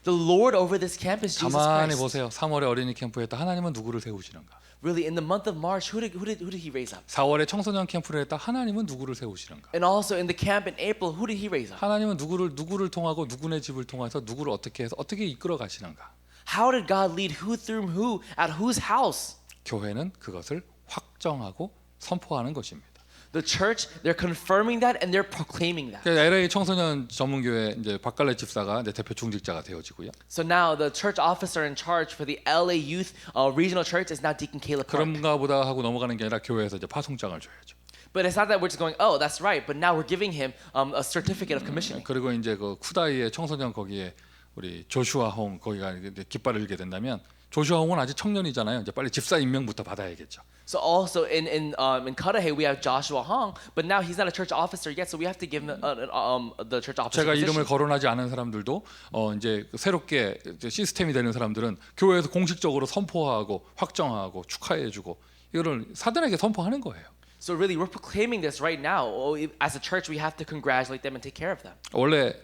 [SPEAKER 2] The Lord over this camp is Jesus
[SPEAKER 1] 가만히
[SPEAKER 2] Christ.
[SPEAKER 1] 보세요. 3월에 어린이 캠프에 했다. 하나님은 누구를 세우시는가?
[SPEAKER 2] Really, in the month of March, who did he raise up?
[SPEAKER 1] 4월에 청소년 캠프를 했다. 하나님은 누구를 세우시는가?
[SPEAKER 2] And also in the camp in April, who did he raise up?
[SPEAKER 1] 하나님은 누구를 통하고 누구네 집을 통해서 누구를 어떻게 해서 어떻게 이끌어 가시는가?
[SPEAKER 2] How did God lead who through who at whose house?
[SPEAKER 1] 교회는 그것을 확정하고 선포하는 것입니다.
[SPEAKER 2] The church, they're confirming that and they're proclaiming that.
[SPEAKER 1] LA 청소년 전문교회 이제 박갈래 집사가 이제 대표 중직자가 되어지고요.
[SPEAKER 2] So now the church officer in charge for the LA Youth Regional Church is now Deacon Caleb Park.
[SPEAKER 1] 그런가 보다 하고 넘어가는 게 아니라 교회에서 이제 파송장을 줘야죠.
[SPEAKER 2] But it's not that we're just going, oh, that's right. But now we're giving him a certificate of commissioning.
[SPEAKER 1] 그리고 이제 그 쿠다이의 청소년 거기에 우리 조슈아 홍 거기가 이제 깃발을 들게 된다면 조슈아 홍은 아직 청년이잖아요. 이제 빨리 집사 임명부터 받아야겠죠.
[SPEAKER 2] So also in Cudahy we have Joshua Hong, but now he's not a church officer yet, so we have to give him the church officer
[SPEAKER 1] 제가
[SPEAKER 2] position.
[SPEAKER 1] 이름을 거론하지 않은 사람들도 이제 새롭게 이제 시스템이 되는 사람들은 교회에서 공식적으로 선포하고 확정하고 축하해주고 이거를 사람에게 선포하는 거예요.
[SPEAKER 2] So really, we're proclaiming this right now. As a church, we have to congratulate them and take care of them.
[SPEAKER 1] 원래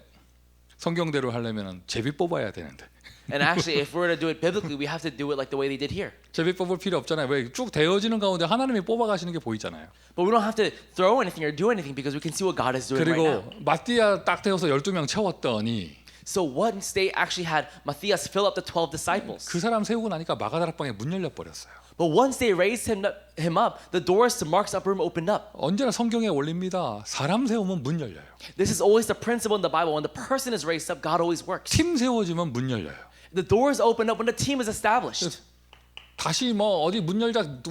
[SPEAKER 1] 성경대로 하려면 제비 뽑아야 되는데
[SPEAKER 2] And actually, if we're to do it biblically, we have to do it like the way they did here.
[SPEAKER 1] 제비 뽑을 필요 없잖아요. 왜 쭉 되어지는 가운데 하나님이 뽑아가시는 게 보이잖아요.
[SPEAKER 2] But we don't have to throw anything or do anything because we can see what God is doing right
[SPEAKER 1] 그리고
[SPEAKER 2] now.
[SPEAKER 1] 마띠아 딱 되어서 12명 채웠더니
[SPEAKER 2] So once they actually had Matthias fill up the 12 disciples.
[SPEAKER 1] 그 사람 세우고 나니까 마가다락방에 문 열려 버렸어요.
[SPEAKER 2] But once they raised him up, the doors to Mark's upper room opened up.
[SPEAKER 1] 언제나 성경에 올립니다. 사람 세우면 문 열려요.
[SPEAKER 2] This is always the principle in the Bible. When the person is raised up, God always works.
[SPEAKER 1] 팀 세워지면 문 열려요.
[SPEAKER 2] The doors open up when the team is established.
[SPEAKER 1] 다시 뭐 어디 문 열자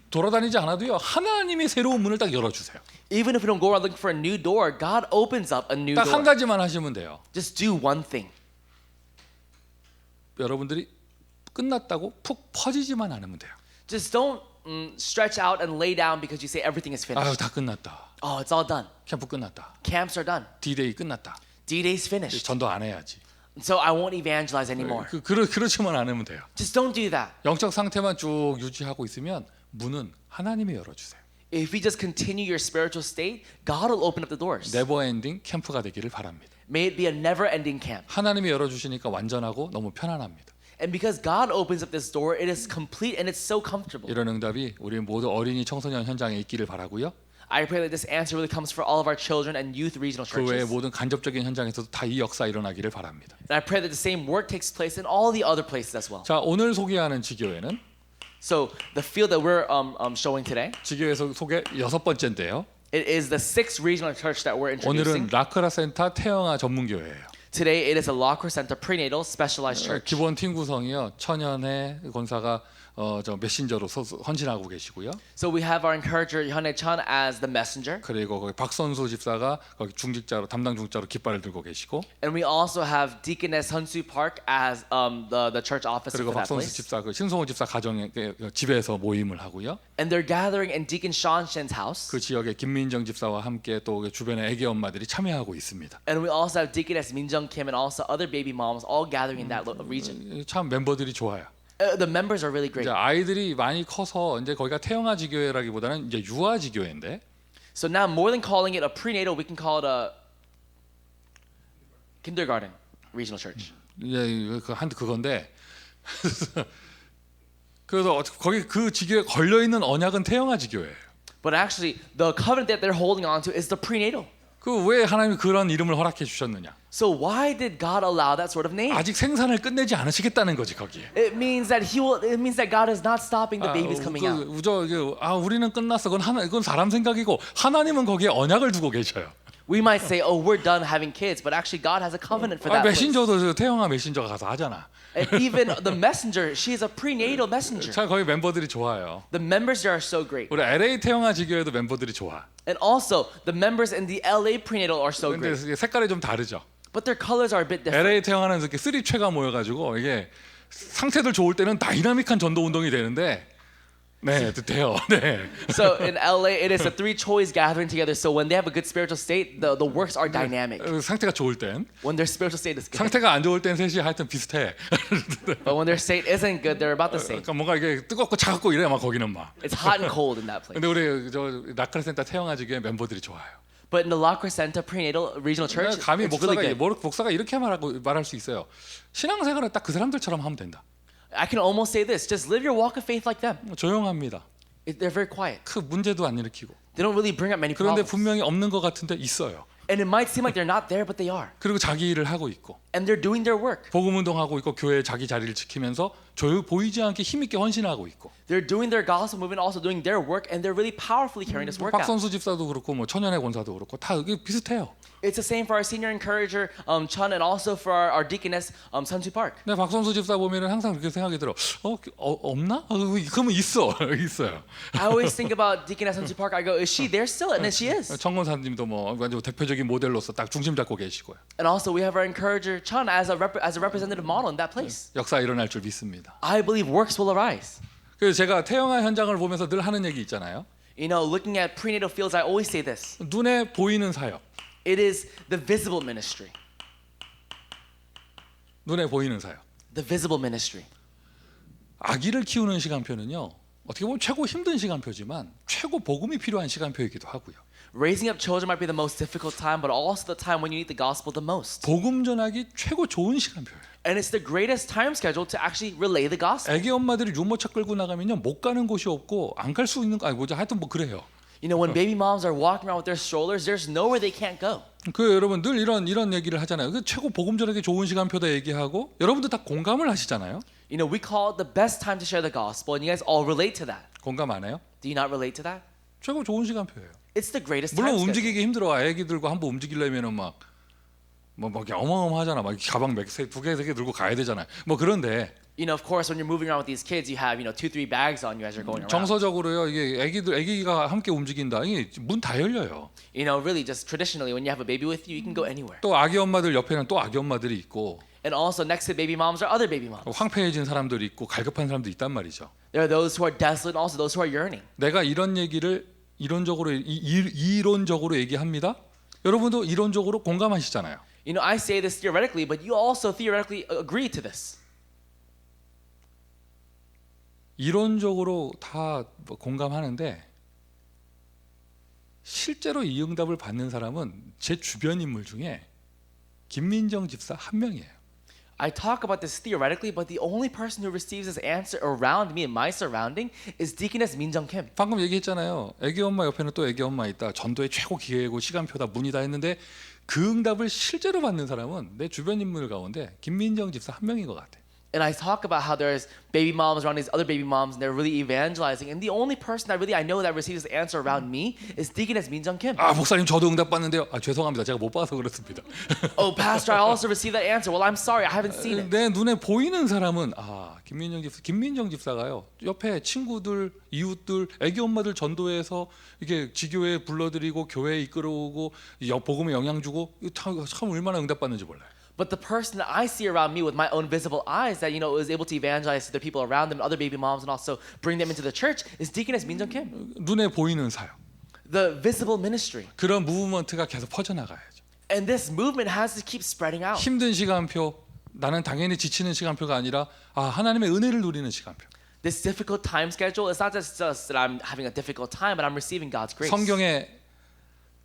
[SPEAKER 1] 돌아다니지 않아도요. 하나님이 새로운 문을 딱 열어주세요.
[SPEAKER 2] Even if we don't go around looking for a new door, God opens up a new
[SPEAKER 1] 딱 한
[SPEAKER 2] door.
[SPEAKER 1] 가지만 하시면 돼요.
[SPEAKER 2] Just do one thing.
[SPEAKER 1] 여러분들이 끝났다고 푹 퍼지지만 않으면 돼요.
[SPEAKER 2] Just don't stretch out and lay down because you say everything is
[SPEAKER 1] 아유
[SPEAKER 2] finished.
[SPEAKER 1] 다 끝났다.
[SPEAKER 2] Oh, it's all done.
[SPEAKER 1] 캠프 끝났다.
[SPEAKER 2] Camps are done.
[SPEAKER 1] D-Day 끝났다.
[SPEAKER 2] D-Day's finished.
[SPEAKER 1] 전도 안 해야지.
[SPEAKER 2] So I won't evangelize anymore.
[SPEAKER 1] 그렇지만 않으면 돼요.
[SPEAKER 2] Just don't do that.
[SPEAKER 1] 영적 상태만 쭉 유지하고 있으면 문은 하나님이 열어주세요.
[SPEAKER 2] If we just continue your spiritual state, God will open up the doors.
[SPEAKER 1] 네버엔딩 캠프가 되기를 바랍니다.
[SPEAKER 2] May it be a never-ending camp.
[SPEAKER 1] 하나님이 열어주시니까 완전하고 너무 편안합니다.
[SPEAKER 2] And because God opens up this door, it is complete and it's so comfortable.
[SPEAKER 1] 이런 응답이 우리 모두 어린이 청소년 현장에 있기를 바라고요.
[SPEAKER 2] I pray that this answer really comes for all of our children and youth regional
[SPEAKER 1] 그 외의
[SPEAKER 2] churches.
[SPEAKER 1] 모든 간접적인 현장에서도 다 이 역사 일어나기를 바랍니다.
[SPEAKER 2] And I pray that the same work takes place in all the other places as well.
[SPEAKER 1] 자, 오늘 소개하는 지교회는
[SPEAKER 2] So the field that we're showing today,
[SPEAKER 1] 지교회에서 소개 6번째인데요.
[SPEAKER 2] it is the 6th regional church that we're
[SPEAKER 1] 오늘은
[SPEAKER 2] introducing.
[SPEAKER 1] 라크라 센터 태영아 전문교회예요.
[SPEAKER 2] Today it is a Lacroix Center prenatal specialized church.
[SPEAKER 1] 기본 팀 구성이요. 천연의 권사가 저 메신저로 헌신하고 계시고요.
[SPEAKER 2] So we have our encourager Hyunhae Chun as the messenger,
[SPEAKER 1] 그리고 거기 박선수 집사가 거기 중직자로 담당 중직자로 깃발을 들고 계시고,
[SPEAKER 2] and we also have Deaconess Hunsu Park as the church officer
[SPEAKER 1] 그리고
[SPEAKER 2] for that
[SPEAKER 1] 박선수
[SPEAKER 2] place.
[SPEAKER 1] 집사 그 신성호 집사 가정에 집에서 모임을 하고요.
[SPEAKER 2] And they're gathering in Deacon Sean Shin's house.
[SPEAKER 1] 그 지역의 김민정 집사와 함께 또 주변의 애기 엄마들이 참여하고 있습니다.
[SPEAKER 2] And we also have Deaconess Min Jung Kim and also other baby moms all gathering in that region.
[SPEAKER 1] 참 멤버들이 좋아요.
[SPEAKER 2] The members are really
[SPEAKER 1] 이제
[SPEAKER 2] great.
[SPEAKER 1] 아이들이 많이 커서 이제 거기가 태영아 지교회라기보다는 이제 유아 지교회인데
[SPEAKER 2] So now more than calling it a prenatal, we can call it a kindergarten regional church.
[SPEAKER 1] 이제 그건데 그래서 거기 그 지교에 걸려 있는 언약은 태영아 지교회예요.
[SPEAKER 2] But actually, the covenant that they're holding on to is the prenatal.
[SPEAKER 1] 그 왜 하나님이 그런 이름을 허락해 주셨느냐?
[SPEAKER 2] So why did God allow that sort of name?
[SPEAKER 1] 아직 생산을 끝내지 않으시겠다는 거지 거기에.
[SPEAKER 2] It means that It means that God is not stopping the babies coming out.
[SPEAKER 1] 우리는 끝났어. 그건 사람 생각이고 하나님은 거기에 언약을 두고 계셔요.
[SPEAKER 2] We might say, "Oh, we're done having kids," but actually, God has a covenant for that. place.
[SPEAKER 1] 메신저도 태영아 메신저가 가서 하잖아.
[SPEAKER 2] And even the messenger, she is a prenatal messenger.
[SPEAKER 1] 참 거기 멤버들이 좋아요.
[SPEAKER 2] The members there are so great,
[SPEAKER 1] 우리 LA 태영아 지교회도 멤버들이 좋아.
[SPEAKER 2] and also the members in the LA prenatal are so
[SPEAKER 1] 근데
[SPEAKER 2] great.
[SPEAKER 1] 색깔이 좀 다르죠.
[SPEAKER 2] But their colors are a bit different.
[SPEAKER 1] LA 태영아는 이렇게 쓰리최가 모여가지고 이게 상태들 좋을 때는 다이나믹한 전도 운동이 되는데, 네, 돼요. 네.
[SPEAKER 2] So in LA, it is the three choice gathering together. So when they have a good spiritual state, the works are dynamic.
[SPEAKER 1] 상태가 좋을 땐,
[SPEAKER 2] When their spiritual state is good,
[SPEAKER 1] 상태가 안 좋을 땐 셋이 하여튼 비슷해.
[SPEAKER 2] but when their state isn't good, they're about the same.
[SPEAKER 1] 그러니까 뭔가 이게 뜨겁고 차갑고 이래 막 거기는 막.
[SPEAKER 2] It's hot and cold in that place.
[SPEAKER 1] 근데 우리 저 나크레센터 태영아 지교회 멤버들이 좋아요.
[SPEAKER 2] But in the La Crescenta prenatal regional church,
[SPEAKER 1] 감히
[SPEAKER 2] it's really good.
[SPEAKER 1] 목사가 이렇게 말할 수 있어요. 신앙생활은 딱 그 사람들처럼 하면 된다.
[SPEAKER 2] I can almost say this: just live your walk of faith like them.
[SPEAKER 1] 조용합니다.
[SPEAKER 2] They're very quiet.
[SPEAKER 1] 그 문제도 안 일으키고.
[SPEAKER 2] They don't really bring up many
[SPEAKER 1] 그런데
[SPEAKER 2] problems.
[SPEAKER 1] 분명히 없는 것 같은데 있어요.
[SPEAKER 2] And it might seem like they're not there, but they are.
[SPEAKER 1] 그리고 자기 일을 하고 있고.
[SPEAKER 2] And they're doing their work.
[SPEAKER 1] 복음 운동하고 있고 교회에 자기 자리를 지키면서 보이지 않게 힘있게 헌신하고 있고.
[SPEAKER 2] They're doing their gospel movement, also doing their work, and they're really powerfully carrying this work out.
[SPEAKER 1] 박선수 집사도 그렇고 뭐 천연의 권사도 그렇고 다 이게 비슷해요.
[SPEAKER 2] It's the same for our senior encourager, Chun, and also for our deaconess, Sun-Soo Park.
[SPEAKER 1] 근데 박선수 집사 보면은 항상 그렇게 생각이 들어. 없나? 그러면 있어요.
[SPEAKER 2] I always think about deaconess Sun-Soo Park. I go, is she there still? And then she is.
[SPEAKER 1] 정권사님도 뭐 완전 대표적인 모델로서 딱 중심 잡고 계시고요.
[SPEAKER 2] And also we have our encourager, Chun, as a representative model in that place.
[SPEAKER 1] 역사 일어날 줄 믿습니다.
[SPEAKER 2] I believe works will arise.
[SPEAKER 1] 그래서 제가 태영아 현장을 보면서 늘 하는 얘기 있잖아요.
[SPEAKER 2] You know, looking at prenatal fields, I always say this.
[SPEAKER 1] 눈에 보이는 사역.
[SPEAKER 2] It is the visible ministry.
[SPEAKER 1] 눈에 보이는 사역.
[SPEAKER 2] The visible ministry.
[SPEAKER 1] 아기를 키우는 시간표는요. 어떻게 보면 최고 힘든 시간표지만 최고 복음이 필요한 시간표이기도 하고요.
[SPEAKER 2] Raising up children might be the most difficult time, but also the time when you need the gospel the most.
[SPEAKER 1] 복음 전하기 최고 좋은 시간표예요.
[SPEAKER 2] And it's the greatest time schedule to actually relay the gospel.
[SPEAKER 1] 애기 엄마들이 유모차 끌고 나가면요 못 가는 곳이 없고 안 갈 수 있는 거 뭐죠 하여튼 뭐 그래요.
[SPEAKER 2] You know, when baby moms are walking around with their strollers, there's nowhere they can't go.
[SPEAKER 1] 그 여러분 늘 이런 얘기를 하잖아요. 그 최고 복음 전하기 좋은 시간표다 얘기하고 여러분들 다 공감을 하시잖아요.
[SPEAKER 2] You know, we call it the best time to share the gospel, and you guys all relate to that.
[SPEAKER 1] 공감 안 해요?
[SPEAKER 2] Do you not relate to that?
[SPEAKER 1] 최고 좋은 시간표예요.
[SPEAKER 2] It's the greatest
[SPEAKER 1] 물론
[SPEAKER 2] time schedule.
[SPEAKER 1] 움직이기 힘들어. 애기들과 한번 움직이려면은 막 어마어마하잖아. 막 가방 두 개, 세 개 들고 가야 되잖아요. 뭐 그런데
[SPEAKER 2] You know, of course, when you're moving around with these kids, you have 2-3 bags on you as you're going around.
[SPEAKER 1] 정서적으로요. 이게 애기가 함께 움직인다. 이게 문 다 열려요.
[SPEAKER 2] You know, really, just traditionally, when you have a baby with you, you can go anywhere.
[SPEAKER 1] 또 아기 엄마들 옆에는 또 아기 엄마들이 있고
[SPEAKER 2] And also, next to baby moms are other baby moms.
[SPEAKER 1] 황폐해진 사람들이 있고 갈급한 사람도 있단 말이죠.
[SPEAKER 2] There are those who are desolate, and also those who are yearning.
[SPEAKER 1] 내가 이런 얘기를 이론적으로 얘기합니다. 여러분도 이론적으로 공감하시잖아요.
[SPEAKER 2] You know, I say this theoretically, but you also theoretically agree to this.
[SPEAKER 1] 이론적으로 다 공감하는데 실제로 이 응답을 받는 사람은 제 주변 인물 중에 김민정 집사 한 명이에요.
[SPEAKER 2] I talk about this theoretically, but the only person who receives this answer around me in my surrounding is Deaconess Minjung Kim.
[SPEAKER 1] 방금 얘기했잖아요. 애기 엄마 옆에는 또 애기 엄마 있다. 전도의 최고 기회고 시간표다 문이다 했는데 그 응답을 실제로 받는 사람은 내 주변 인물 가운데 김민정 집사 한 명인 것 같아.
[SPEAKER 2] And I talk about how there's baby moms around these other baby moms, and they're really evangelizing. And the only person that really I know that receives the answer around me is Deaconess Minjung Kim.
[SPEAKER 1] 아 목사님 저도 응답 받는데요. 아 죄송합니다. 제가 못 봐서 그렇습니다.
[SPEAKER 2] Oh, Pastor, I also received that answer. Well, I'm sorry, I haven't seen it.
[SPEAKER 1] 내 눈에 보이는 사람은 김민정 집사가요. 옆에 친구들, 이웃들, 애기 엄마들 전도해서 이게 지교회에 불러들이고 교회에 이끌어오고 복음에 영향 주고 참 얼마나 응답 받는지 몰라요.
[SPEAKER 2] But the person that I see around me with my own visible eyes that is able to evangelize to the people around them, other baby moms, and also bring them into the church is Deaconess Minjung Kim.
[SPEAKER 1] 눈에 보이는 사역.
[SPEAKER 2] The visible ministry.
[SPEAKER 1] 그런 무브먼트가 계속 퍼져나가야죠.
[SPEAKER 2] And this movement has to keep spreading out.
[SPEAKER 1] 힘든 시간표 나는 당연히 지치는 시간표가 아니라 하나님의 은혜를 누리는 시간표.
[SPEAKER 2] This difficult time schedule is not just that I'm having a difficult time, but I'm receiving God's grace.
[SPEAKER 1] 성경에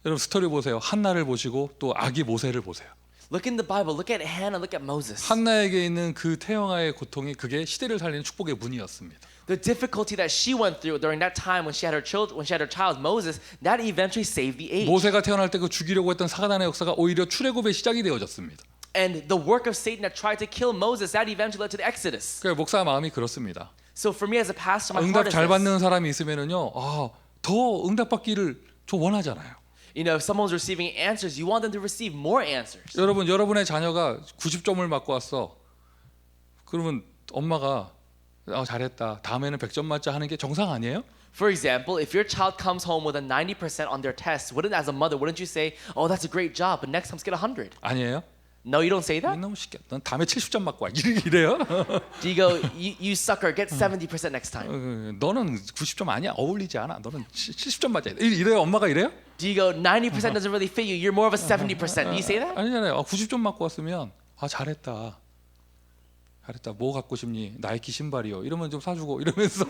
[SPEAKER 1] 여러분 스토리 보세요. 한나를 보시고 또 아기 모세를 보세요.
[SPEAKER 2] Look in the Bible. Look at Hannah. Look at Moses.
[SPEAKER 1] 한나에게 있는 그 태영아의 고통이 그게 시대를 살리는 축복의 문이었습니다.
[SPEAKER 2] The difficulty that she went through during that time when she had her child Moses, that eventually saved the age.
[SPEAKER 1] 모세가 태어날 때 그 죽이려고 했던 사단의 역사가 오히려 출애굽의 시작이 되어졌습니다.
[SPEAKER 2] And the work of Satan that tried to kill Moses, that eventually led to the Exodus.
[SPEAKER 1] 그러니까 목사 마음이 그렇습니다.
[SPEAKER 2] So for me as a pastor, my
[SPEAKER 1] 응답
[SPEAKER 2] heart is
[SPEAKER 1] 잘
[SPEAKER 2] this.
[SPEAKER 1] 받는 사람이 있으면은요, 더 응답받기를 좀 원하잖아요.
[SPEAKER 2] You know, if someone's receiving answers, you want them to receive more answers.
[SPEAKER 1] 여러분의 자녀가 90점을 맞고 왔어. 그러면 엄마가 잘했다. 다음에는 100점 맞자 하는 게 정상 아니에요?
[SPEAKER 2] For example, if your child comes home with a 90% on their test, as a mother, wouldn't you say, "Oh, that's a great job," but next time get 100?
[SPEAKER 1] 아니에요?
[SPEAKER 2] No, you don't say that.
[SPEAKER 1] 너무 쉽게. 넌 다음에 70점 맞고 와. 이래요?
[SPEAKER 2] Do you go, you sucker, get 70% next time?
[SPEAKER 1] 너는 90점 아니야. 어울리지 않아. 너는 70점 맞아야 돼. 이래요? 엄마가 이래요?
[SPEAKER 2] Do you go, 90% doesn't really fit you, you're more of a 70%? Do you say that?
[SPEAKER 1] 아니잖아요. 90점 맞고 왔으면 잘했다. 뭐 갖고 싶니? 나이키 신발이요. 이러면 좀 사주고 이러면서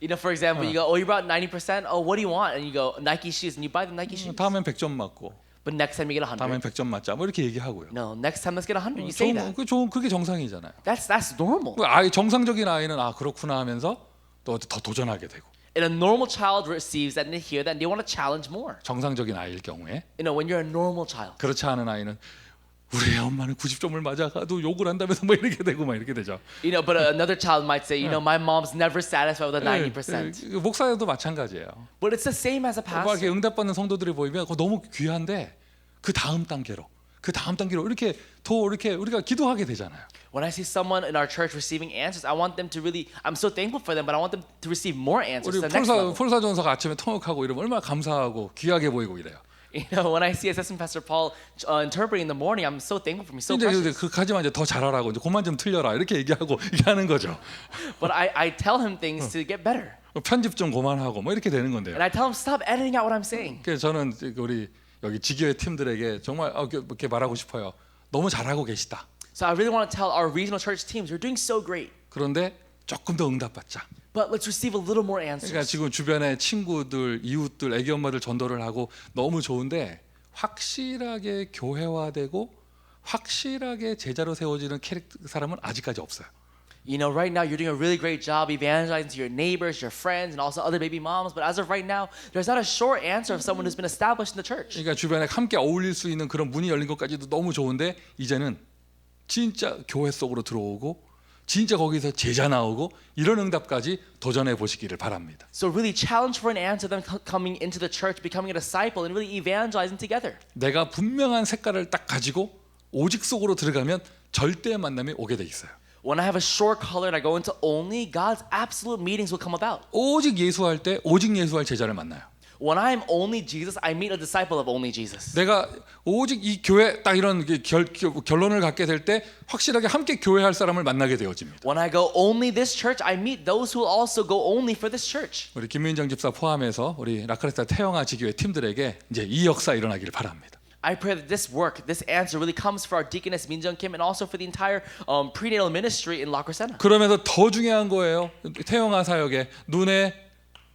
[SPEAKER 2] You know, for example, you go, "Oh, you brought 90%. Oh, what do you want?" And you go, "Nike shoes," and you buy the Nike shoes.
[SPEAKER 1] 다음엔 100점 맞고
[SPEAKER 2] But next time you get 100.
[SPEAKER 1] 다음엔 100점 맞자. 뭐 이렇게 얘기하고요.
[SPEAKER 2] No, next time let's get 100. You say that.
[SPEAKER 1] 그게 정상이잖아요.
[SPEAKER 2] That's normal.
[SPEAKER 1] 정상적인 아이는 그렇구나 하면서 또 더 도전하게 되고.
[SPEAKER 2] And a normal child receives that and they hear that and they want to challenge more.
[SPEAKER 1] 정상적인 아이일 경우에
[SPEAKER 2] You know, when you're a normal child.
[SPEAKER 1] 그렇지 않은 아이는 우리 엄마는 90점을 맞아가도 욕을 한다면서 뭐 이렇게 되고 막 이렇게 되죠.
[SPEAKER 2] You know, but another child might say, you know, my mom's never satisfied with a 90%.
[SPEAKER 1] 목사도 마찬가지예요.
[SPEAKER 2] But it's the same as a
[SPEAKER 1] 막
[SPEAKER 2] pastor.
[SPEAKER 1] 이렇게 응답받는 성도들이 보이면 그거 너무 귀한데 그 다음 단계로 이렇게 더 이렇게 우리가 기도하게 되잖아요.
[SPEAKER 2] When I see someone in our church receiving answers, I want them to really, I'm so thankful for them, but I want them to receive more answers.
[SPEAKER 1] 우리
[SPEAKER 2] To the next level.
[SPEAKER 1] 폴사전서가 아침에 통역하고 이러면 얼마나 감사하고 귀하게 보이고 이래요.
[SPEAKER 2] You know, when I see Assistant Pastor Paul interpreting in the morning, I'm so thankful for me, so
[SPEAKER 1] 근데
[SPEAKER 2] precious.
[SPEAKER 1] 그까지만 이제 더 잘하라고 이제 그만 좀 틀려라 이렇게 얘기하고 이렇게 하는 거죠.
[SPEAKER 2] But I tell him things to get better.
[SPEAKER 1] 편집 좀 그만하고 뭐 이렇게 되는 건데요.
[SPEAKER 2] And I tell him, stop editing out what I'm saying.
[SPEAKER 1] 그래서 저는 우리 여기 지교회 팀들에게 정말 이렇게 말하고 싶어요. 너무 잘하고 계시다.
[SPEAKER 2] So I really want to tell our regional church teams, you're doing so great.
[SPEAKER 1] 그런데 조금 더 응답받자.
[SPEAKER 2] But let's receive a little more
[SPEAKER 1] 그러니까
[SPEAKER 2] answers.
[SPEAKER 1] 지금 주변에 친구들, 이웃들, 애기 엄마들 전도를 하고 너무 좋은데 확실하게 교회화되고 확실하게 제자로 세워지는 사람은 아직까지 없어요.
[SPEAKER 2] You know, right now you're doing a really great job evangelizing to your neighbors, your friends, and also other baby moms. But as of right now, there's not a short answer of someone who's been established in the church.
[SPEAKER 1] 그러니까 주변에 함께 어울릴 수 있는 그런 문이 열린 것까지도 너무 좋은데 이제는 진짜 교회 속으로 들어오고 진짜 거기서 제자 나오고 이런 응답까지 도전해 보시기를 바랍니다.
[SPEAKER 2] So really challenge for an answer them coming into the church, becoming a disciple, and really evangelizing together.
[SPEAKER 1] 내가 분명한 색깔을 딱 가지고 오직 속으로 들어가면 절대 만남이 오게 돼 있어요.
[SPEAKER 2] When I have a short color and I go into only, God's absolute meetings will come about.
[SPEAKER 1] 오직 예수할 때 오직 예수할 제자를 만나요.
[SPEAKER 2] When I'm only Jesus, I meet a disciple of only Jesus.
[SPEAKER 1] 내가 오직 이 교회 딱 이런 결론을 갖게 될 때 확실하게 함께 교회할 사람을 만나게 되어집니다.
[SPEAKER 2] When I go only this church, I meet those who will also go only for this church.
[SPEAKER 1] 우리 김민정 집사 포함해서 우리 라크레스타 태영아 지교회 팀들에게 이제 이 역사 일어나기를 바랍니다.
[SPEAKER 2] I pray that this work, this answer really comes for our deaconess Minjung Kim and also for the entire prenatal ministry in La Crescenta.
[SPEAKER 1] 그러면서 더 중요한 거예요. 태영아 사역에 눈에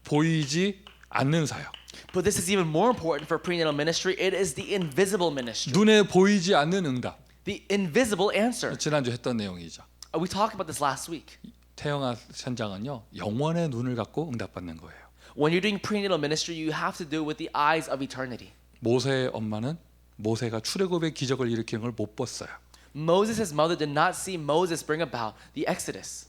[SPEAKER 1] 보이지 않는 사역.
[SPEAKER 2] But this is even more important for prenatal ministry. It is the invisible ministry,
[SPEAKER 1] 눈에 보이지 않는 응답.
[SPEAKER 2] the invisible answer.
[SPEAKER 1] 지난주 했던 내용이죠.
[SPEAKER 2] We talked about this last week.
[SPEAKER 1] 태영아 현장은요 영원의 눈을 갖고 응답받는 거예요.
[SPEAKER 2] When you're doing prenatal ministry, you have to do it with the eyes of eternity.
[SPEAKER 1] 모세의 엄마는 모세가 출애굽의 기적을 일으키는 걸 못 봤어요.
[SPEAKER 2] Moses' mother did not see Moses bring about the Exodus,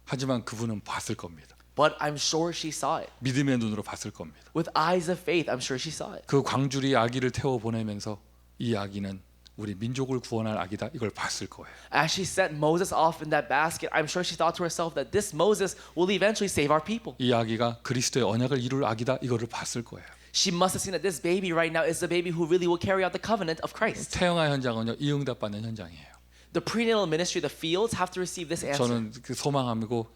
[SPEAKER 1] 하지만 그분은 봤을 겁니다.
[SPEAKER 2] but I'm sure she saw it.
[SPEAKER 1] 믿음의 눈으로 봤을 겁니다.
[SPEAKER 2] With eyes of faith, I'm sure she saw it.
[SPEAKER 1] 그 광주리 아기를 태워 보내면서 이 아기는 우리 민족을 구원할 아기다 이걸 봤을 거예요.
[SPEAKER 2] As she sent Moses off in that basket, I'm sure she thought to herself that this Moses will eventually save our people.
[SPEAKER 1] 이 아기가 그리스도의 언약을 이룰 아기다 이거를 봤을 거예요.
[SPEAKER 2] She must have seen that this baby right now is the baby who really will carry out the covenant of Christ.
[SPEAKER 1] 태영아 현장은요 이 응답받는 현장이에요.
[SPEAKER 2] The prenatal ministry, the fields have to receive this answer.
[SPEAKER 1] 저는 그 소망하고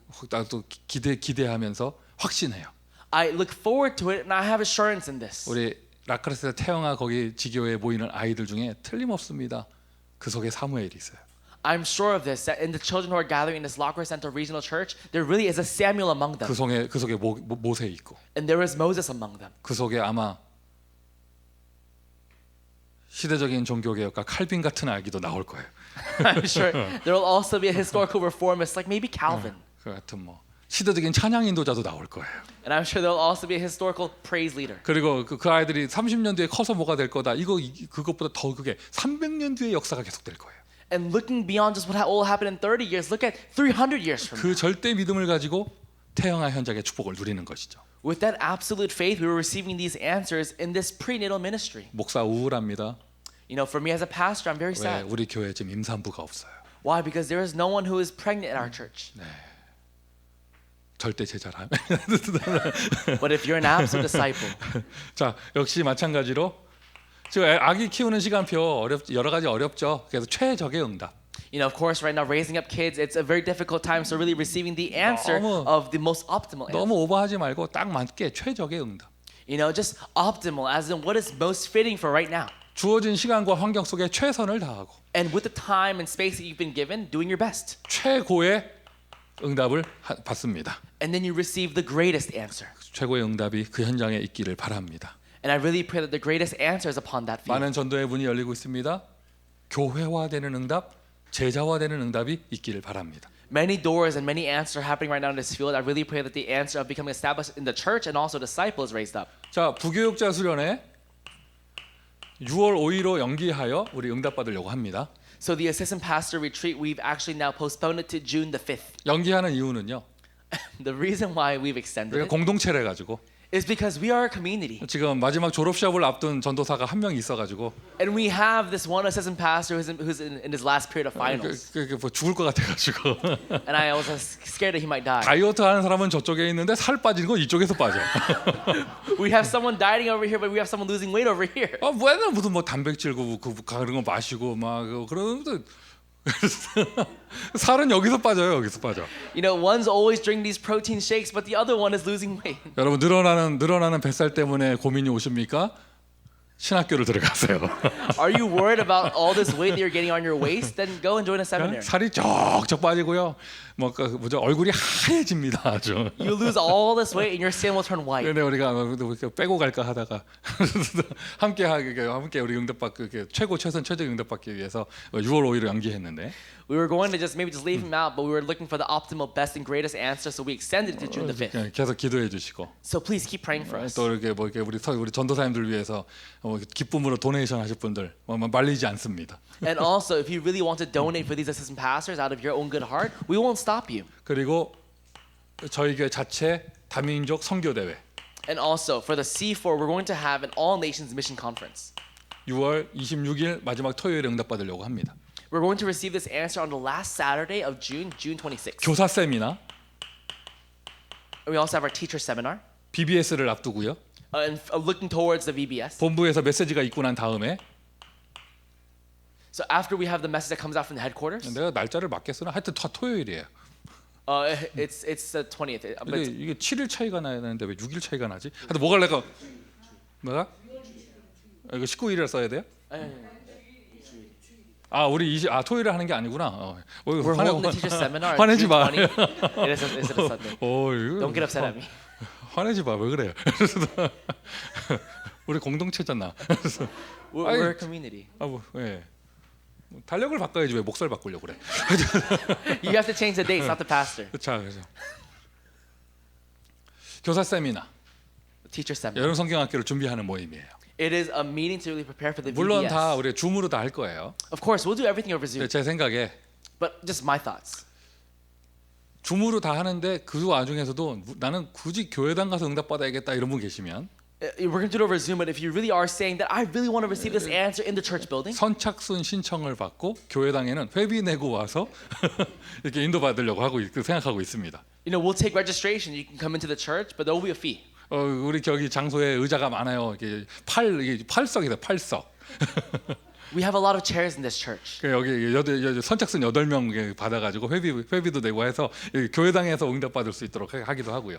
[SPEAKER 1] 또 기대하면서 확신해요.
[SPEAKER 2] I look forward to it and I have assurance in this.
[SPEAKER 1] 우리 라크레스 태영아 거기 지교회에 모이는 아이들 중에 틀림없습니다. 그 속에 사무엘이 있어요.
[SPEAKER 2] I'm sure of this, that in the children who are gathering in this Lacrosse Center Regional Church, there really is a Samuel among them.
[SPEAKER 1] 그 속에 모세 있고
[SPEAKER 2] And there is Moses among them.
[SPEAKER 1] 그 속에 아마 시대적인 종교개혁가 칼빈 같은 아기도 나올 거예요.
[SPEAKER 2] I'm sure there will also be a historical reformist like maybe Calvin.
[SPEAKER 1] 그 같은 뭐 시대적인 찬양 인도자도 나올 거예요.
[SPEAKER 2] And I'm sure there will also be a historical praise leader.
[SPEAKER 1] 그리고 그 아이들이 30년 뒤에 커서 뭐가 될 거다. 그것보다 더 그게 300년 뒤의 역사가 계속될 거예요.
[SPEAKER 2] And looking beyond just what will happen in 30 years, look at 300 years from now.
[SPEAKER 1] 그 절대 믿음을 가지고 태영아 현장의 축복을 누리는 것이죠.
[SPEAKER 2] With that absolute faith, we were receiving these answers in this prenatal ministry.
[SPEAKER 1] 목사 우울합니다.
[SPEAKER 2] You know, for me as a pastor, I'm very
[SPEAKER 1] 왜
[SPEAKER 2] sad.
[SPEAKER 1] 우리 교회에 지금 임산부가 없어요.
[SPEAKER 2] Why? Because there is no one who is pregnant in our church.
[SPEAKER 1] 절대 제자라.
[SPEAKER 2] But if you're an absolute disciple,
[SPEAKER 1] 자, 역시 마찬가지로 지금 아기 키우는 시간표 여러 가지 어렵죠. 그래서 최적의 응답.
[SPEAKER 2] you know, of course, right now raising up kids, it's a very difficult time. So really receiving the answer
[SPEAKER 1] 너무-
[SPEAKER 2] of the most optimal answer.
[SPEAKER 1] 너무 오버하지 말고 딱 맞게 최적의 응답.
[SPEAKER 2] You know, just optimal, as in what is most fitting for right now.
[SPEAKER 1] 주어진 시간과 환경 속에 최선을 다하고
[SPEAKER 2] And with the time and space that you've been given, doing your best.
[SPEAKER 1] 최고의 응답을 받습니다.
[SPEAKER 2] And then you receive the greatest answer.
[SPEAKER 1] 최고의 응답이 그 현장에 있기를 바랍니다.
[SPEAKER 2] And I really pray that the greatest answer is upon that field.
[SPEAKER 1] 많은 전도의 문이 열리고 있습니다. 교회화되는 응답, 제자화되는 응답이 있기를 바랍니다.
[SPEAKER 2] Many doors and many answers are happening right now in this field. I really pray that the answer of becoming established in the church and also disciple is raised up.
[SPEAKER 1] 자, 부교육자 수련회 6월 5일로 연기하여 우리 응답받으려고 합니다.
[SPEAKER 2] So the assistant pastor retreat, we've actually now postponed it to June the 5th.
[SPEAKER 1] 연기하는 이유는요.
[SPEAKER 2] The reason why we've extended
[SPEAKER 1] 우리가
[SPEAKER 2] it
[SPEAKER 1] 공동체를 가지고
[SPEAKER 2] is because we are a community.
[SPEAKER 1] 지금 마지막 졸업 시합을 앞둔 전도사가 한 명 있어가지고
[SPEAKER 2] And we have this one assistant pastor who's in his last period of finals.
[SPEAKER 1] 뭐 죽을 것 같아가지고
[SPEAKER 2] And I was scared that he might die.
[SPEAKER 1] 다이어트 하는 사람은 저쪽에 있는데 살 빠지는 건 이쪽에서 빠져.
[SPEAKER 2] We have someone dieting over here, but we have someone losing weight over here.
[SPEAKER 1] 맨날 무슨 뭐 단백질 그런 거 마시고 막 그러는데 살은 여기서 빠져요. 여기서 빠져.
[SPEAKER 2] You know, one's always drinking these protein shakes, but the other one is losing weight.
[SPEAKER 1] 여러분 늘어나는 뱃살 때문에 고민이 오십니까? 신학교를 들어가세요.
[SPEAKER 2] Are you worried about all this weight that you're getting on your waist? Then go and join a seminary.
[SPEAKER 1] 살이 쩍쩍 빠지고요. 뭐죠 얼굴이 하얘집니다. 아주.
[SPEAKER 2] You lose all this weight and your skin will turn white.
[SPEAKER 1] 근데 우리가 빼고 갈까 하다가 함께 우리 응답받기 최적 응답받기 위해서 6월 5일을 연기했는데
[SPEAKER 2] We were going to just leave him out, but we were looking for the optimal, best, and greatest answer, so we extended it to June the 5th.
[SPEAKER 1] 계속 기도해 주시고
[SPEAKER 2] So please keep praying for us.
[SPEAKER 1] 또 이렇게 우리 전도사님들 위해서 기쁨으로 도네이션 하실 분들 말리지 않습니다.
[SPEAKER 2] And also, if you really want to donate for these assistant pastors out of your own good heart, we won't stop you.
[SPEAKER 1] 그리고 저희 교회 자체 다민족 선교 대회
[SPEAKER 2] And also, for the C4, we're going to have an all nations mission conference.
[SPEAKER 1] 6월 26일 마지막 토요일에 응답받으려고 합니다.
[SPEAKER 2] We're going to receive this answer on the last Saturday of June 26th.
[SPEAKER 1] 교사 세미나
[SPEAKER 2] We also have our teacher seminar.
[SPEAKER 1] BBS를 앞두고요.
[SPEAKER 2] And looking towards the VBS.
[SPEAKER 1] 본부에서 메시지가 있고 난 다음에
[SPEAKER 2] So after we have the message that comes out from the headquarters,
[SPEAKER 1] 내가 날짜를 맞겠으나 하여튼 다 토요일이에요.
[SPEAKER 2] it's the 20th. But
[SPEAKER 1] 이게 7일 차이가 나야 되는데 왜 6일 차이가 나지? 하여튼 뭐가 내가 뭐가? 이거 19일을 써야 돼요? 우리 토요일에 하는 게 아니구나.
[SPEAKER 2] we're holding the teacher seminar on
[SPEAKER 1] 화내지
[SPEAKER 2] June
[SPEAKER 1] 마.
[SPEAKER 2] 20th. It is a Sunday. Don't get upset at me.
[SPEAKER 1] 화내지 마. 왜 그래요? 우리 공동체잖아.
[SPEAKER 2] We're a community.
[SPEAKER 1] 예. 달력을 바꿔야지 왜 목소리 바꾸려고 그래?
[SPEAKER 2] You have to change the dates, not the pastor.
[SPEAKER 1] 자, 그래서 교사 세미나,
[SPEAKER 2] Teacher seminar.
[SPEAKER 1] 여름 성경학교를 준비하는 모임이에요.
[SPEAKER 2] It is a meeting to really prepare for the
[SPEAKER 1] 물론
[SPEAKER 2] VBS.
[SPEAKER 1] 다 우리 줌으로 다 할 거예요.
[SPEAKER 2] Of course, we'll do everything over Zoom.
[SPEAKER 1] 제 생각에
[SPEAKER 2] But just my thoughts.
[SPEAKER 1] 줌으로 다 하는데 그 와중에서도 나는 굳이 교회당 가서 응답 받아야겠다 이런 분 계시면
[SPEAKER 2] We're going to do it over Zoom, but if you really are saying that I really want to receive this answer in the church building,
[SPEAKER 1] 선착순 신청을 받고 교회당에는 회비 내고 와서 이렇게 인도받으려고 생각하고 있습니다.
[SPEAKER 2] you know, we'll take registration. You can come into the church, but there will be a fee.
[SPEAKER 1] 우리 저기 장소에 의자가 많아요. 이게 팔석이다. 팔석.
[SPEAKER 2] We have a lot of chairs in this church.
[SPEAKER 1] 여기 선착순 8명 받아가지고 회비도 내고 해서 교회당에서 응답받을 수 있도록 하기도 하고요.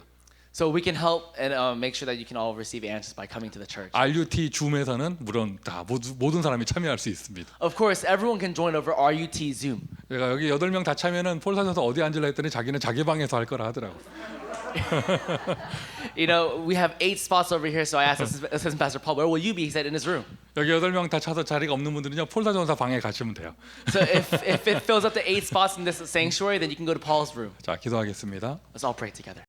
[SPEAKER 2] So we can help and make sure that you can all receive answers by coming to the church.
[SPEAKER 1] RUT 줌에서는 물론 다 모든 사람이 참여할 수 있습니다.
[SPEAKER 2] Of course, everyone can join over RUT Zoom.
[SPEAKER 1] 제가 여기 8명 다 참여는 폴사전서 어디 앉으려 했더니 자기는 자기 방에서 할 거라 하더라고.
[SPEAKER 2] You know, we have 8 spots over here, so I asked Assistant Pastor Paul, where will you be? He said, in his room.
[SPEAKER 1] 여기 8명 다 차서 자리가 없는 분들은요 폴사전사 방에 가시면 돼요.
[SPEAKER 2] So if it fills up to 8 spots in this sanctuary, then you can go to Paul's room.
[SPEAKER 1] 자, 기도하겠습니다.
[SPEAKER 2] Let's all pray together.